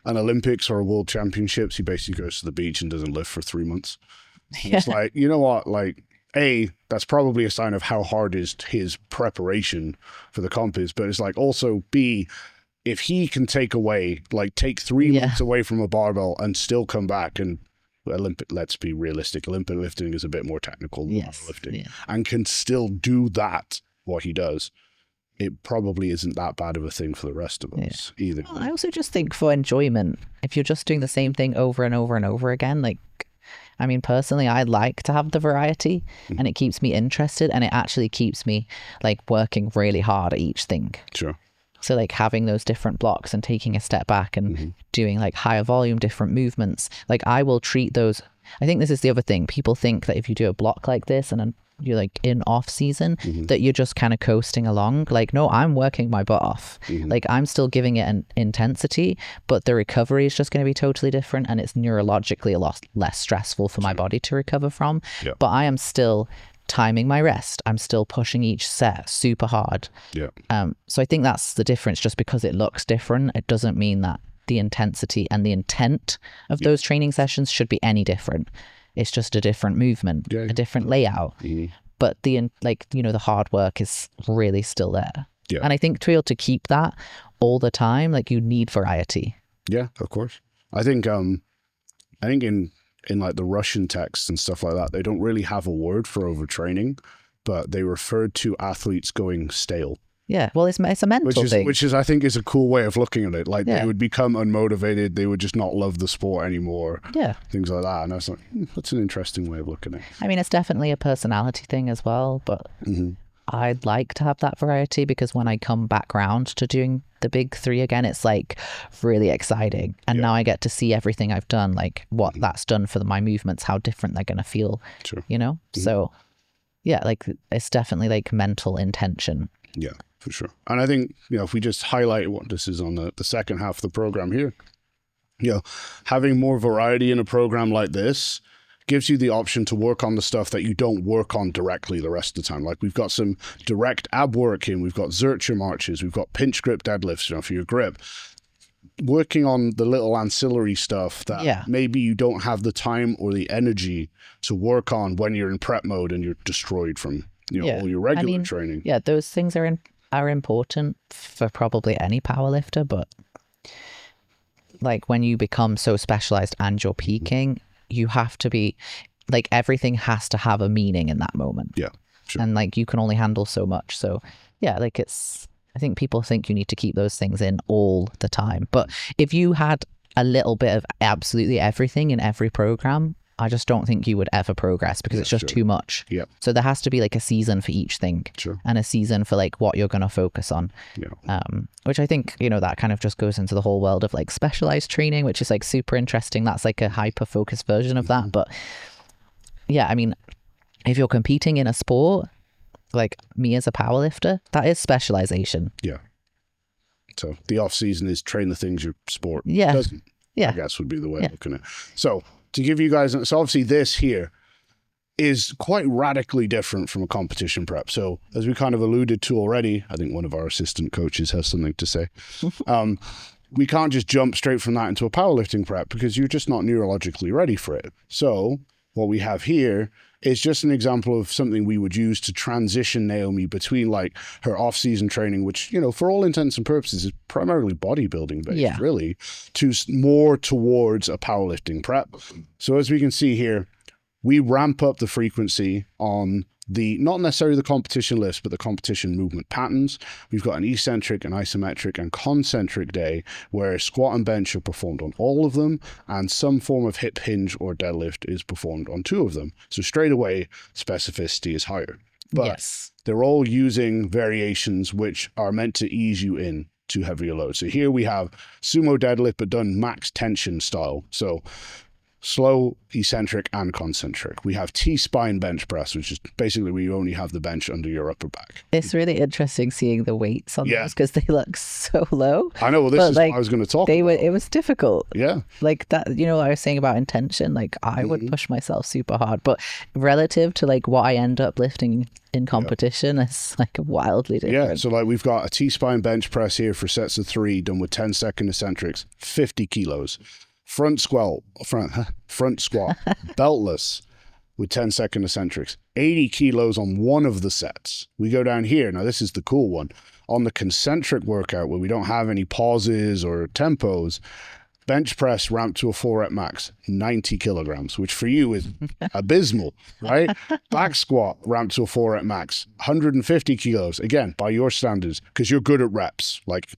an Olympics or a World Championships, he basically goes to the beach and doesn't lift for 3 months. It's like, you know what, like, A, that's probably a sign of how hard his preparation for the comp is, but it's like also B, if he can take 3 months away from a barbell and still come back and let's be realistic, Olympic lifting is a bit more technical than lifting and can still do that, what he does, it probably isn't that bad of a thing for the rest of us either. Well, I also just think for enjoyment, if you're just doing the same thing over and over and over again, like, I mean, personally, I like to have the variety and it keeps me interested and it actually keeps me like working really hard at each thing. Sure. So like having those different blocks and taking a step back and doing like higher volume, different movements, like I will treat those. I think this is the other thing. People think that if you do a block like this and then you're like in off season, that you're just kind of coasting along. Like, no, I'm working my butt off. Like I'm still giving it an intensity, but the recovery is just going to be totally different. And it's neurologically a lot less stressful for my body to recover from. Yeah. But I am still timing my rest. I'm still pushing each set super hard. Yeah. So I think that's the difference. Just because it looks different, it doesn't mean that the intensity and the intent of those training sessions should be any different. It's just a different movement, a different layout. But the hard work is really still there. Yeah. And I think to be able to keep that all the time, like you need variety. Yeah, of course. I think in like the Russian texts and stuff like that, they don't really have a word for overtraining, but they referred to athletes going stale. Yeah, well, it's a mental thing. Which is, I think, is a cool way of looking at it. Like, they would become unmotivated. They would just not love the sport anymore. Yeah. Things like that. And I was like, that's an interesting way of looking at it. I mean, it's definitely a personality thing as well. But I'd like to have that variety because when I come back round to doing the big 3 again, it's like really exciting. And now I get to see everything I've done, like what that's done for my movements, how different they're going to feel, So, yeah, like it's definitely like mental intention. Yeah. For sure. And I think, if we just highlight what this is on the second half of the program here, having more variety in a program like this gives you the option to work on the stuff that you don't work on directly the rest of the time. Like we've got some direct ab work in, we've got Zercher marches, we've got pinch grip deadlifts, for your grip. Working on the little ancillary stuff that maybe you don't have the time or the energy to work on when you're in prep mode and you're destroyed from, all your regular training. Yeah, those things are important for probably any powerlifter, but like when you become so specialized and you're peaking, you have to be like, everything has to have a meaning in that moment. Yeah, sure. And like you can only handle so much. So yeah, like I think people think you need to keep those things in all the time. But if you had a little bit of absolutely everything in every program, I just don't think you would ever progress because it's just too much. Yeah. So there has to be like a season for each thing and a season for like what you're going to focus on. Yeah. Which I think, that kind of just goes into the whole world of like specialized training, which is like super interesting. That's like a hyper focused version of that. But yeah, I mean, if you're competing in a sport, like me as a powerlifter, that is specialization. Yeah. So the off season is train the things your sport doesn't. Yeah. I guess would be the way of looking at it. So to give you guys, so obviously this here is quite radically different from a competition prep. So as we kind of alluded to already, I think one of our assistant coaches has something to say. We can't just jump straight from that into a powerlifting prep because you're just not neurologically ready for it. So what we have here is just an example of something we would use to transition Naomi between like her off-season training, which, you know, for all intents and purposes is primarily bodybuilding based, really, to more towards a powerlifting prep. So as we can see here, we ramp up the frequency on not necessarily the competition lifts, but the competition movement patterns. We've got an eccentric, an isometric, and concentric day where squat and bench are performed on all of them, and some form of hip hinge or deadlift is performed on 2 of them. So straight away, specificity is higher. But they're all using variations which are meant to ease you in to heavier loads. So here we have sumo deadlift, but done max tension style. So slow, eccentric, and concentric. We have T-spine bench press, which is basically where you only have the bench under your upper back. It's really interesting seeing the weights on those because they look so low. I know. Well, this is what I was going to talk about. It was difficult. Yeah. Like that, you know, I was saying about intention, like I would push myself super hard, but relative to like what I end up lifting in competition, it's like wildly different. Yeah. So like we've got a T-spine bench press here for sets of 3 done with 10-second eccentrics, 50 kilos. Front squat, beltless with 10-second eccentrics, 80 kilos on one of the sets. We go down here. Now, this is the cool one. On the concentric workout where we don't have any pauses or tempos, bench press ramped to a 4-rep max, 90 kilograms, which for you is abysmal, right? Back squat ramped to a 4-rep max, 150 kilos, again, by your standards, because you're good at reps. Like,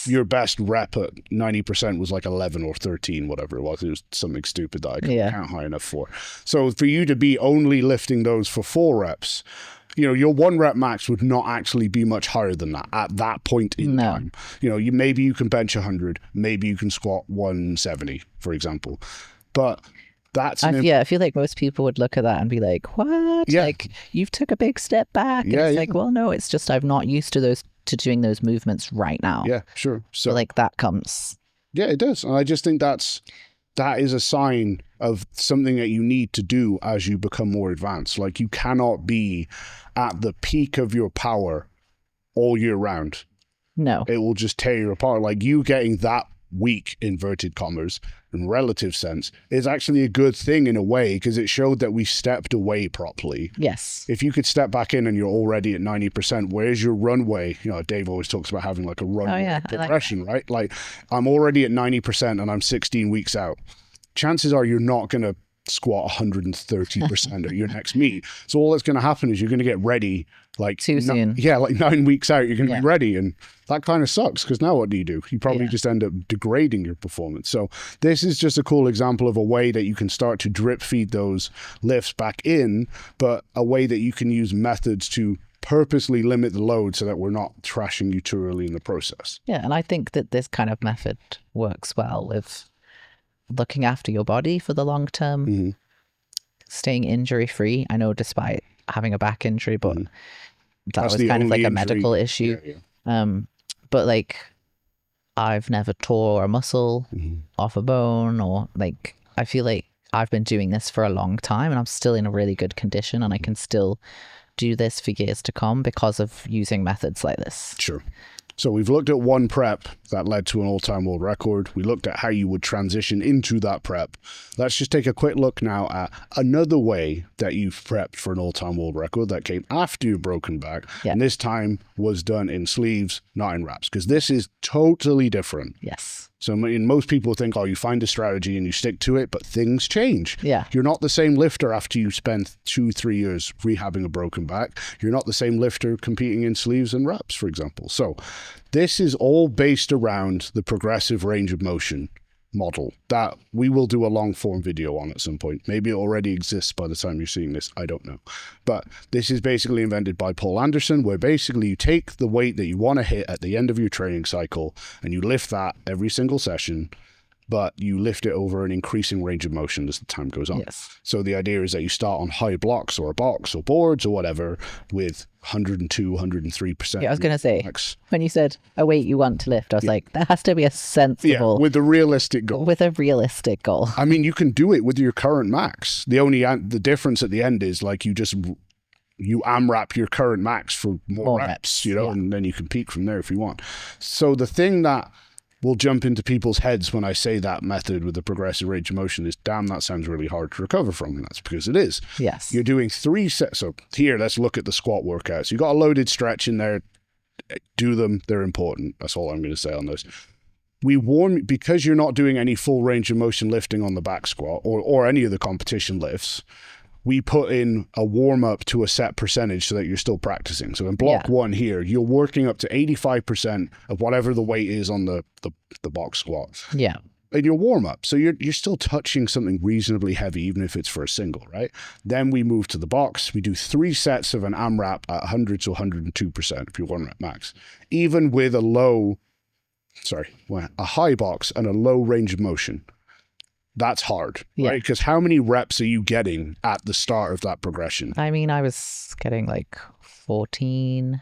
your best rep at 90% was like 11 or 13, whatever it was. It was something stupid that I couldn't count high enough for. So for you to be only lifting those for 4 reps, you know, your 1-rep max would not actually be much higher than that at that point in time. You know, maybe you can bench 100, maybe you can squat 170, for example. But that's I feel like most people would look at that and be like, what? Yeah. Like, you've took a big step back. And it's like, well, no, it's just I'm not used to doing those movements right now. Yeah, sure. So like that comes. Yeah, it does. And I just think that is a sign of something that you need to do as you become more advanced. Like, you cannot be at the peak of your power all year round. No. It will just tear you apart. Like, you getting that weak, inverted commas, in relative sense, is actually a good thing in a way, because it showed that we stepped away properly. Yes. If you could step back in and you're already at 90%, where's your runway? You know, Dave always talks about having like a runway progression, right? Like, I'm already at 90% and I'm 16 weeks out. Chances are you're not going to squat 130% at your next meet. So all that's going to happen is you're going to get ready like too soon. Like 9 weeks out, you're going to be ready. And that kind of sucks, because now what do? You probably just end up degrading your performance. So this is just a cool example of a way that you can start to drip feed those lifts back in, but a way that you can use methods to purposely limit the load so that we're not trashing you too early in the process. Yeah. And I think that this kind of method works well with looking after your body for the long term, staying injury free. I know, despite having a back injury, but that was kind of like a medical issue. But like, I've never tore a muscle off a bone, or like, I feel like I've been doing this for a long time and I'm still in a really good condition, and I can still do this for years to come because of using methods like this. Sure. So we've looked at one prep that led to an all-time world record. We looked at how you would transition into that prep. Let's just take a quick look now at another way that you've prepped for an all-time world record that came after your broken back. Yeah. And this time was done in sleeves, not in wraps, because this is totally different. Yes. So most people think, oh, you find a strategy and you stick to it, but things change. Yeah. You're not the same lifter after you spend 2-3 years rehabbing a broken back. You're not the same lifter competing in sleeves and wraps, for example. So this is all based around the progressive range of motion model that we will do a long form video on at some point. Maybe it already exists by the time you're seeing this. I don't know. But this is basically invented by Paul Anderson, where basically you take the weight that you want to hit at the end of your training cycle and you lift that every single session but you lift it over an increasing range of motion as the time goes on. Yes. So the idea is that you start on high blocks or a box or boards or whatever with 102, 103%. Yeah, I was going to say, max. When you said a weight you want to lift, I was like, that has to be a sensible... Yeah, with a realistic goal. With a realistic goal. I mean, you can do it with your current max. The difference at the end is like you AMRAP your current max for more reps, you know, and then you can peak from there if you want. So the thing that will jump into people's heads when I say that method with the progressive range of motion is, damn, that sounds really hard to recover from. And that's because it is. Yes. You're doing 3 sets. So here, let's look at the squat workouts. You got a loaded stretch in there. Do them. They're important. That's all I'm going to say on those. We warn, because you're not doing any full range of motion lifting on the back squat or any of the competition lifts, we put in a warm-up to a set percentage so that you're still practicing. So in block 1 here, you're working up to 85% of whatever the weight is on the box squat. Yeah. In your warm-up. So you're still touching something reasonably heavy, even if it's for a single, right? Then we move to the box. We do 3 sets of an AMRAP at 100 to 102% of your 1 rep max. Even with a high box and a low range of motion. That's hard, right? Because how many reps are you getting at the start of that progression? I mean, I was getting like 14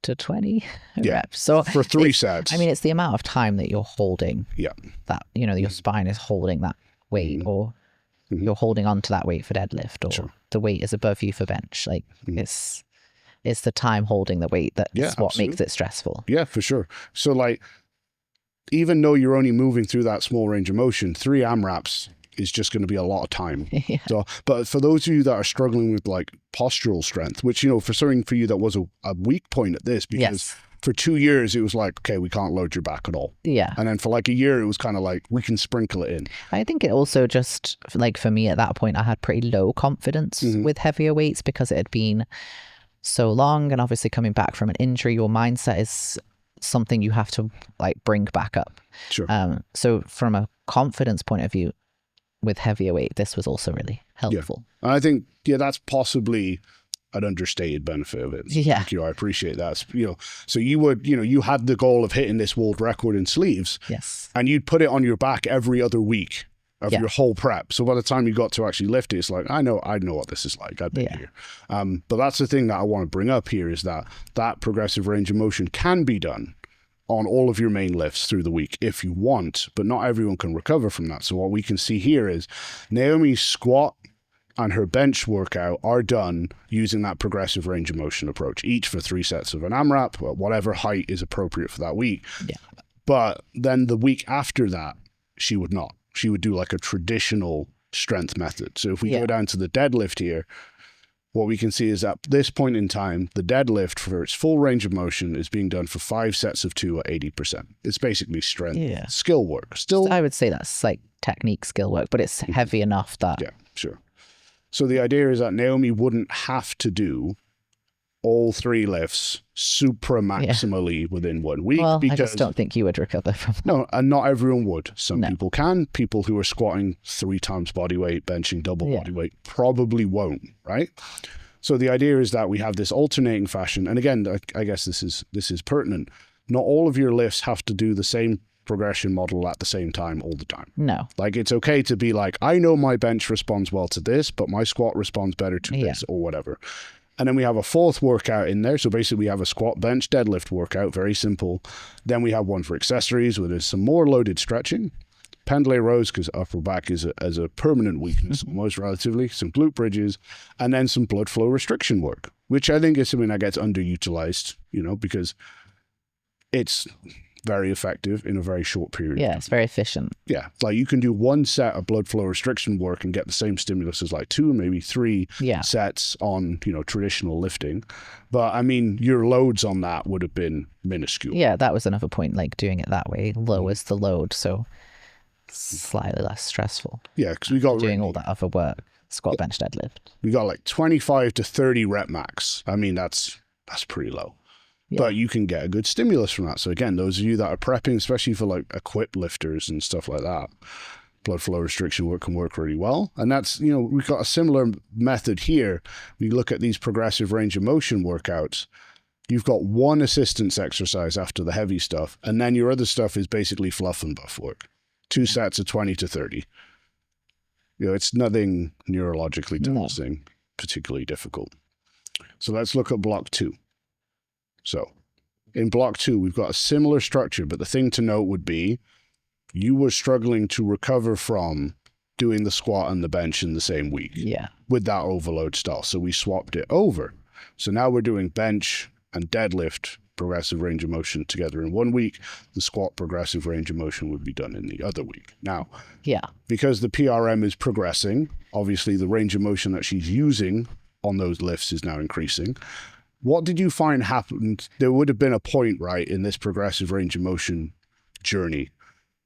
to 20 reps. So for 3 sets. I mean, it's the amount of time that you're holding. Yeah. That, you know, your spine is holding that weight or you're holding on to that weight for deadlift or the weight is above you for bench. Like it's the time holding the weight that is what makes it stressful. Yeah, for sure. So like, even though you're only moving through that small range of motion, 3 AMRAPs is just going to be a lot of time. So, but for those of you that are struggling with like postural strength, which, you know, for you that was a weak point at this, because for 2 years it was like, okay, we can't load your back at all. Yeah. And then for like a year, it was kind of like, we can sprinkle it in. I think it also just, like for me at that point, I had pretty low confidence with heavier weights because it had been so long, and obviously coming back from an injury, your mindset is something you have to like bring back up. Sure. So from a confidence point of view, with heavier weight, this was also really helpful. Yeah. And I think, that's possibly an understated benefit of it. Yeah. I appreciate that. So you would, you had the goal of hitting this world record in sleeves. Yes. And you'd put it on your back every other week of your whole prep. So by the time you got to actually lift it, it's like, I know what this is like. I've been here. But that's the thing that I want to bring up here is that progressive range of motion can be done on all of your main lifts through the week if you want, but not everyone can recover from that. So what we can see here is Naomi's squat and her bench workout are done using that progressive range of motion approach, each for 3 sets of an AMRAP, whatever height is appropriate for that week. Yeah. But then the week after that, she would not. She would do like a traditional strength method. So if we go down to the deadlift here, what we can see is at this point in time, the deadlift for its full range of motion is being done for 5 sets of 2 at 80%. It's basically strength, skill work. Still, I would say that's like technique skill work, but it's heavy enough that... Yeah, sure. So the idea is that Naomi wouldn't have to do all 3 lifts maximally within 1 week. Well, because I just don't think you would recover from that. No, and not everyone would. Some people can. People who are squatting 3 times body weight, benching double body weight, probably won't, right? So the idea is that we have this alternating fashion. And again, I guess this is pertinent. Not all of your lifts have to do the same progression model at the same time all the time. No. Like it's okay to be like, I know my bench responds well to this, but my squat responds better to this or whatever. And then we have a 4th workout in there. So basically we have a squat, bench, deadlift workout, very simple. Then we have one for accessories where there's some more loaded stretching. Pendlay rows, because upper back is a permanent weakness, almost relatively. Some glute bridges, and then some blood flow restriction work, which I think is something that gets underutilized, because it's very effective in a very short period. Yeah, it's very efficient. Yeah, like you can do 1 set of blood flow restriction work and get the same stimulus as like 2, maybe 3 sets on, traditional lifting. But I mean, your loads on that would have been minuscule. Yeah, that was another point, like doing it that way lowers the load, so slightly less stressful. Yeah, because we got doing all that other work, squat, bench, deadlift. We got like 25 to 30 rep max. I mean, that's pretty low. But you can get a good stimulus from that. So again, those of you that are prepping, especially for like equipped lifters and stuff like that, blood flow restriction work can work really well. And that's, we've got a similar method here. We look at these progressive range of motion workouts. You've got 1 assistance exercise after the heavy stuff, and then your other stuff is basically fluff and buff work. 2 sets of 20 to 30. You know, it's nothing neurologically taxing, particularly difficult. So let's look at block 2. So in block 2, we've got a similar structure, but the thing to note would be you were struggling to recover from doing the squat and the bench in the same week with that overload style. So we swapped it over. So now we're doing bench and deadlift progressive range of motion together in one week. The squat progressive range of motion would be done in the other week. Now, because the PRM is progressing, obviously the range of motion that she's using on those lifts is now increasing. What did you find happened? There would have been a point, right, in this progressive range of motion journey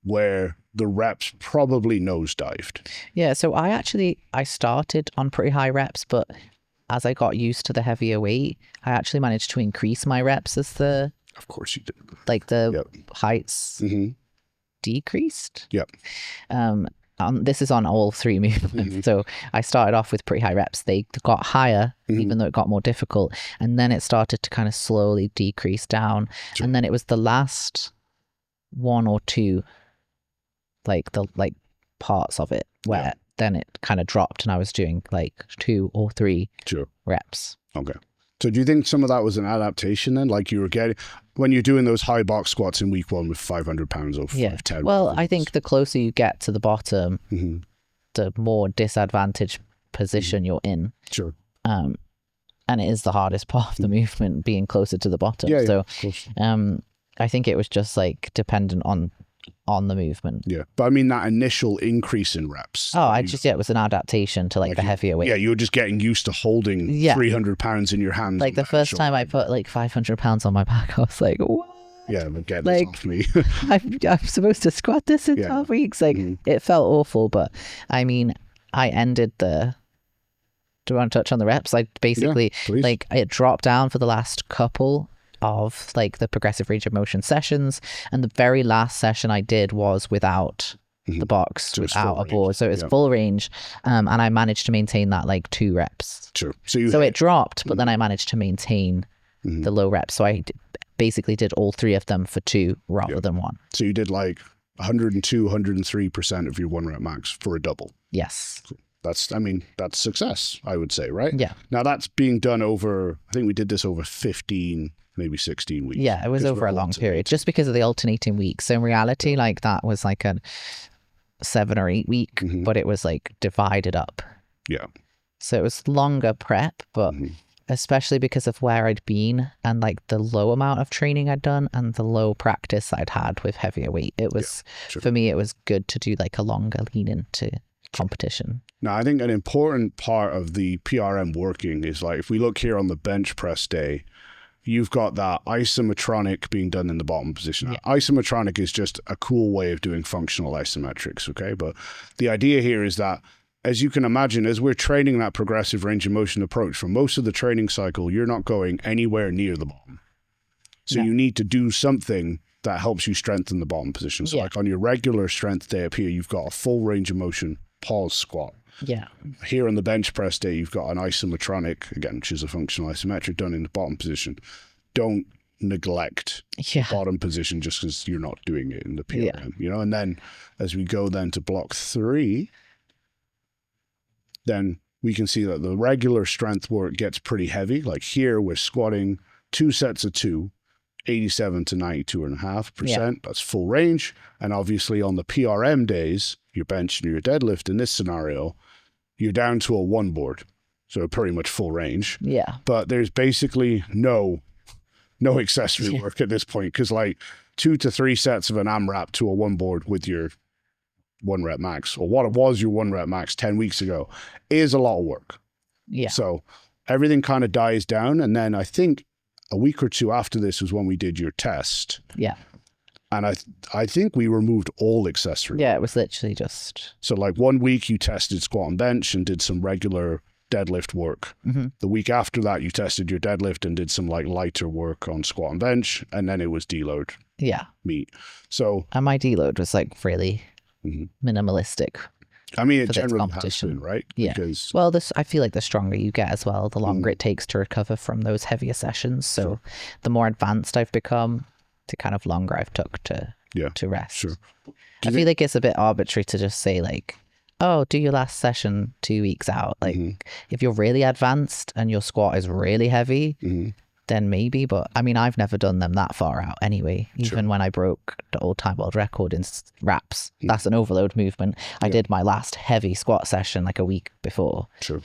where the reps probably nosedived. Yeah, so I started on pretty high reps, but as I got used to the heavier weight, I actually managed to increase my reps as the... Of course you did. Like the heights decreased. Yep. This is on all 3 movements. So I started off with pretty high reps. They got higher, even though it got more difficult. And then it started to kind of slowly decrease down. Sure. And then it was the last 1 or 2, like parts of it where then it kind of dropped and I was doing like 2 or 3 reps. Okay. So do you think some of that was an adaptation then? Like you were getting, when you're doing those high box squats in week 1 with 500 pounds or 510? Well, I think the closer you get to the bottom, the more disadvantaged position you're in. Sure. And it is the hardest part of the movement, being closer to the bottom. So I think it was just like dependent on the movement. Yeah. But I mean, that initial increase in reps. Oh, it was an adaptation to like the heavier weight. Yeah, you were just getting used to holding 300 pounds in your hands. Like the first time I put like 500 pounds on my back, I was like, what? Yeah, but get this off me. I'm supposed to squat this in 12 weeks. Like it felt awful, but I mean, I ended the... Do you want to touch on the reps? I basically, like it dropped down for the last couple of like the progressive range of motion sessions, and the very last session I did was without the box, so without a board, so it's full range, and I managed to maintain that like 2 reps. Sure. So it dropped, but then I managed to maintain the low reps, so I basically did all 3 of them for 2 rather than 1. So you did like 102 103% of your 1 rep max for a double. Yes. That's success, I would say, right? Yeah. Now that's being done over, I think we did this over 15, maybe 16 weeks. Yeah, it was over a long period, just because of the alternating weeks. So in reality, like that was like a 7 or 8 week, but it was like divided up. Yeah. So it was longer prep, but especially because of where I'd been and like the low amount of training I'd done and the low practice I'd had with heavier weight, it was, for me, it was good to do like a longer lean into competition. Now, I think an important part of the PRM working is like, if we look here on the bench press day, you've got that isometronic being done in the bottom position. Yeah. Isometronic is just a cool way of doing functional isometrics, okay? But the idea here is that, as you can imagine, as we're training that progressive range of motion approach, for most of the training cycle, you're not going anywhere near the bottom. So you need to do something that helps you strengthen the bottom position. So like on your regular strength day up here, you've got a full range of motion pause squat. Yeah. Here on the bench press day, you've got an isometronic, again, which is a functional isometric done in the bottom position. Don't neglect the bottom position just because you're not doing it in the PRM, you know? And then as we go then to block 3, then we can see that the regular strength work gets pretty heavy. Like here, we're squatting 2 sets of 2, 87 to 92.5%. Yeah. That's full range. And obviously on the PRM days, your bench and your deadlift in this scenario, you're down to a 1 board. So pretty much full range. Yeah. But there's basically no accessory work at this point, because like 2 to 3 sets of an AMRAP to a 1 board with your 1 rep max, or what it was your 1 rep max 10 weeks ago, is a lot of work. Yeah. So everything kind of dies down. And then I think a week or 2 after this was when we did your test. Yeah. And I think we removed all accessory. Yeah, it was literally just... So like 1 week you tested squat and bench and did some regular deadlift work. The week after that you tested your deadlift and did some like lighter work on squat and bench, and then it was deload. Yeah. Meat. So... And my deload was like really minimalistic. I mean, it generally has been, right? Yeah. Because... Well, I feel like the stronger you get as well, the longer it takes to recover from those heavier sessions. So the more advanced I've become, the kind of longer I've took to to rest. Sure. I feel like it's a bit arbitrary to just say like, oh, do your last session 2 weeks out. Like if you're really advanced and your squat is really heavy, then maybe. But I mean, I've never done them that far out anyway. Even when I broke the all-time world record in reps, that's an overload movement. I did my last heavy squat session like a week before. Sure.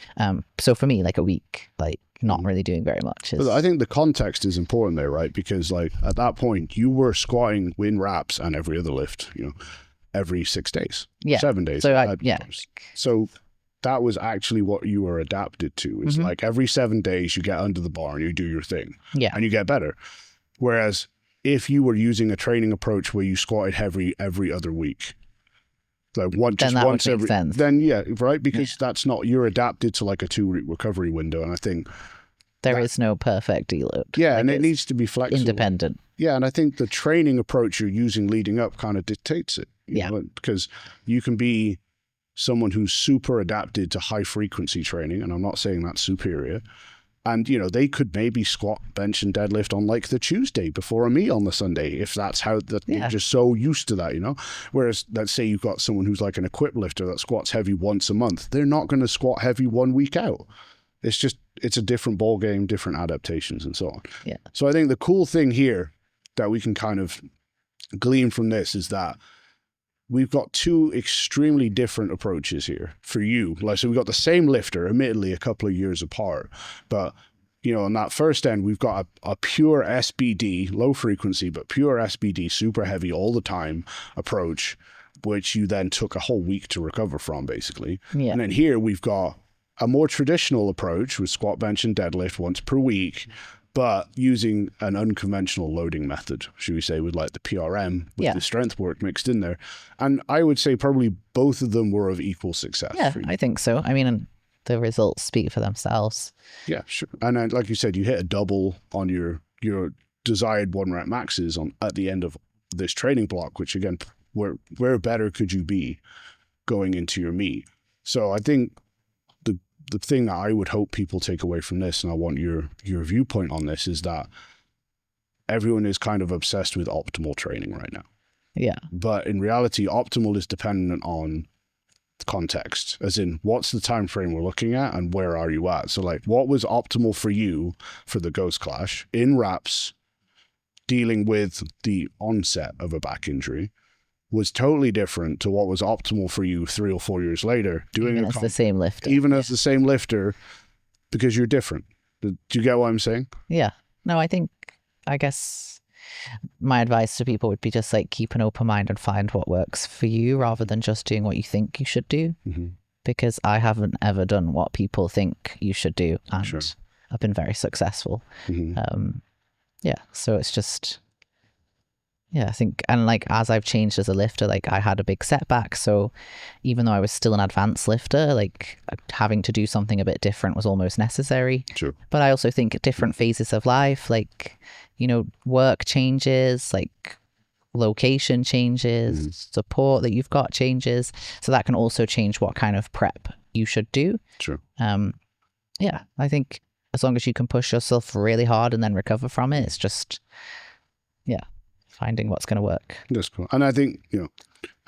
So for me, like a week, like not really doing very much. But I think the context is important there, right? Because like at that point, you were squatting in reps and every other lift, every 6 days, 7 days. So So that was actually what you were adapted to. It's like every 7 days you get under the bar and you do your thing. Yeah. And you get better. Whereas if you were using a training approach where you squatted heavy every other week, like once every sense. Then right? Because that's not, you're adapted to like a 2-week recovery window. And I think there is no perfect deload. Yeah, and it needs to be flexible. Independent. Yeah, and I think the training approach you're using leading up kind of dictates it. You know, because you can be someone who's super adapted to high frequency training, and I'm not saying that's superior. And, they could maybe squat, bench, and deadlift on like the Tuesday before a meet on the Sunday, if that's how you're just so used to that, Whereas, let's say you've got someone who's like an equip lifter that squats heavy once a month. They're not going to squat heavy 1 week out. It's a different ball game, different adaptations, and so on. Yeah. So I think the cool thing here that we can kind of glean from this is that we've got two extremely different approaches here for you. Like, so we've got the same lifter, admittedly a couple of years apart, but on that first end, we've got a pure SBD, low frequency, but pure SBD, super heavy all the time approach, which you then took a whole week to recover from, basically. Yeah. And then here we've got a more traditional approach with squat, bench, and deadlift once per week, but using an unconventional loading method, should we say, with like the PRM, with the strength work mixed in there. And I would say probably both of them were of equal success. Yeah, I think so. I mean, the results speak for themselves. Yeah, sure. And like you said, you hit a double on your desired 1 rep maxes at the end of this training block, which again, where better could you be going into your meet? So I think the thing that I would hope people take away from this, and I want your viewpoint on this, is that everyone is kind of obsessed with optimal training right now. Yeah. But in reality, optimal is dependent on context, as in what's the time frame we're looking at and where are you at? So like, what was optimal for you for the Ghost Clash in reps, dealing with the onset of a back injury, was totally different to what was optimal for you 3 or 4 years later, doing even as the same lifter. Even as the same lifter, because you're different. Do you get what I'm saying? Yeah. No, I guess my advice to people would be just like keep an open mind and find what works for you rather than just doing what you think you should do. Because I haven't ever done what people think you should do, and I've been very successful. So it's just... Yeah, I think, and like as I've changed as a lifter, like I had a big setback. So even though I was still an advanced lifter, like having to do something a bit different was almost necessary. Sure. But I also think at different phases of life, like, work changes, like location changes, support that you've got changes. So that can also change what kind of prep you should do. Sure. I think as long as you can push yourself really hard and then recover from it, it's just, finding what's going to work. That's cool. And I think,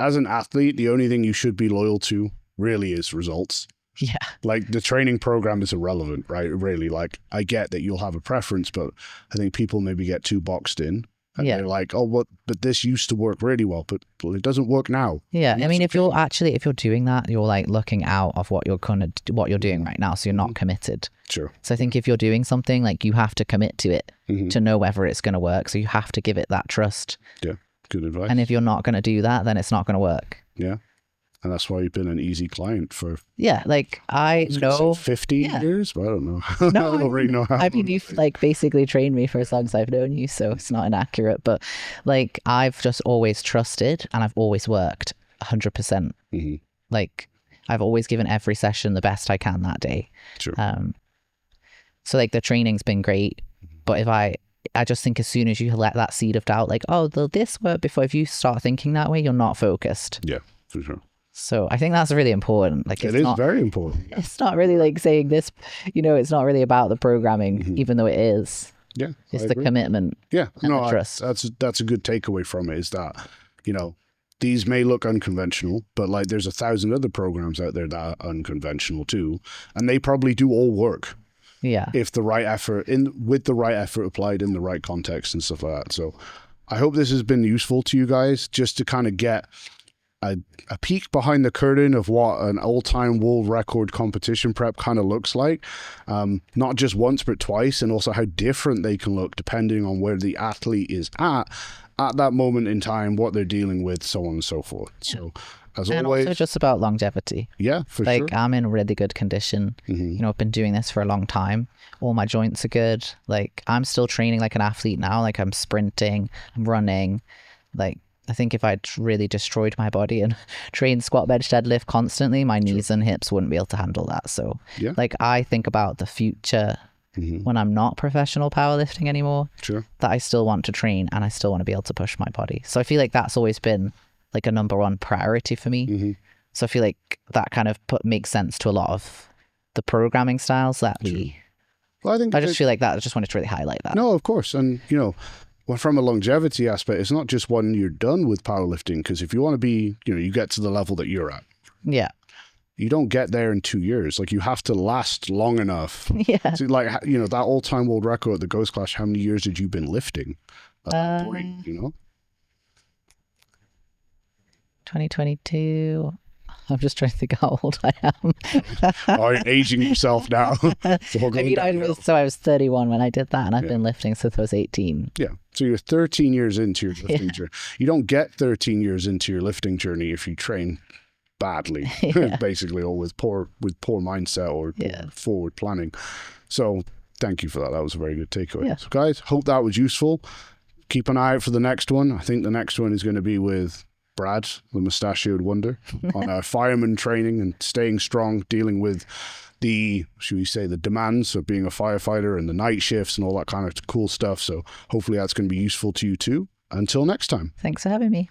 as an athlete, the only thing you should be loyal to really is results. Yeah. Like the training program is irrelevant, right? Really, like I get that you'll have a preference, but I think people maybe get too boxed in. And they're like, but this used to work really well, but it doesn't work now. Yeah. I mean, if you're doing that, you're like looking out of what you're doing right now. So you're not committed. Sure. So I think if you're doing something, like you have to commit to it to know whether it's going to work. So you have to give it that trust. Yeah. Good advice. And if you're not going to do that, then it's not going to work. Yeah. And that's why you've been an easy client for... Yeah, like I know... 15 years? Well, I don't know. No, I don't really know how. I mean, you've like basically trained me for as long as I've known you, so it's not inaccurate. But like I've just always trusted and I've always worked 100%. Like I've always given every session the best I can that day. Sure. So like the training's been great, but if I just think as soon as you let that seed of doubt, like, oh, will this work before, if you start thinking that way, you're not focused. Yeah, for sure. So I think that's really important. Like it is very important. It's not really like saying this, it's not really about the programming, even though it is. Yeah. It's the commitment. Yeah. And the trust. That's a good takeaway from it, is that these may look unconventional, but like there's 1,000 other programs out there that are unconventional too, and they probably do all work. Yeah. If the right effort with the right effort applied in the right context and stuff like that. So I hope this has been useful to you guys, just to kind of get a peek behind the curtain of what an all-time world record competition prep kind of looks like. Not just once, but twice, and also how different they can look depending on where the athlete is at that moment in time, what they're dealing with, so on and so forth. So as and always, also just about longevity. Yeah, for like, sure. I'm in really good condition. I've been doing this for a long time. All my joints are good. Like, I'm still training like an athlete now. Like, I'm sprinting, I'm running. Like, I think if I'd really destroyed my body and trained squat, bench, deadlift constantly, my knees and hips wouldn't be able to handle that. So like, I think about the future when I'm not professional powerlifting anymore, that I still want to train and I still want to be able to push my body. So I feel like that's always been like a number one priority for me. So I feel like that kind of makes sense to a lot of the programming styles that Well, I just feel like that. I just wanted to really highlight that. No, of course. And, well, from a longevity aspect, it's not just when you're done with powerlifting, because if you want to be, you get to the level that you're at. Yeah. You don't get there in 2 years. Like, you have to last long enough. Yeah. To, like, that all-time world record at the Ghost Clash, how many years had you been lifting at that point, 2022. I'm just trying to think how old I am. You're aging yourself now. I was 31 when I did that, and I've been lifting since I was 18. Yeah. So you're 13 years into your lifting journey. You don't get 13 years into your lifting journey if you train badly, basically, or with poor mindset or poor forward planning. So thank you for that. That was a very good takeaway. Yeah. So guys, hope that was useful. Keep an eye out for the next one. I think the next one is going to be with Brad, the mustachioed wonder, on fireman training and staying strong, dealing with the demands of being a firefighter and the night shifts and all that kind of cool stuff. So hopefully that's going to be useful to you too. Until next time. Thanks for having me.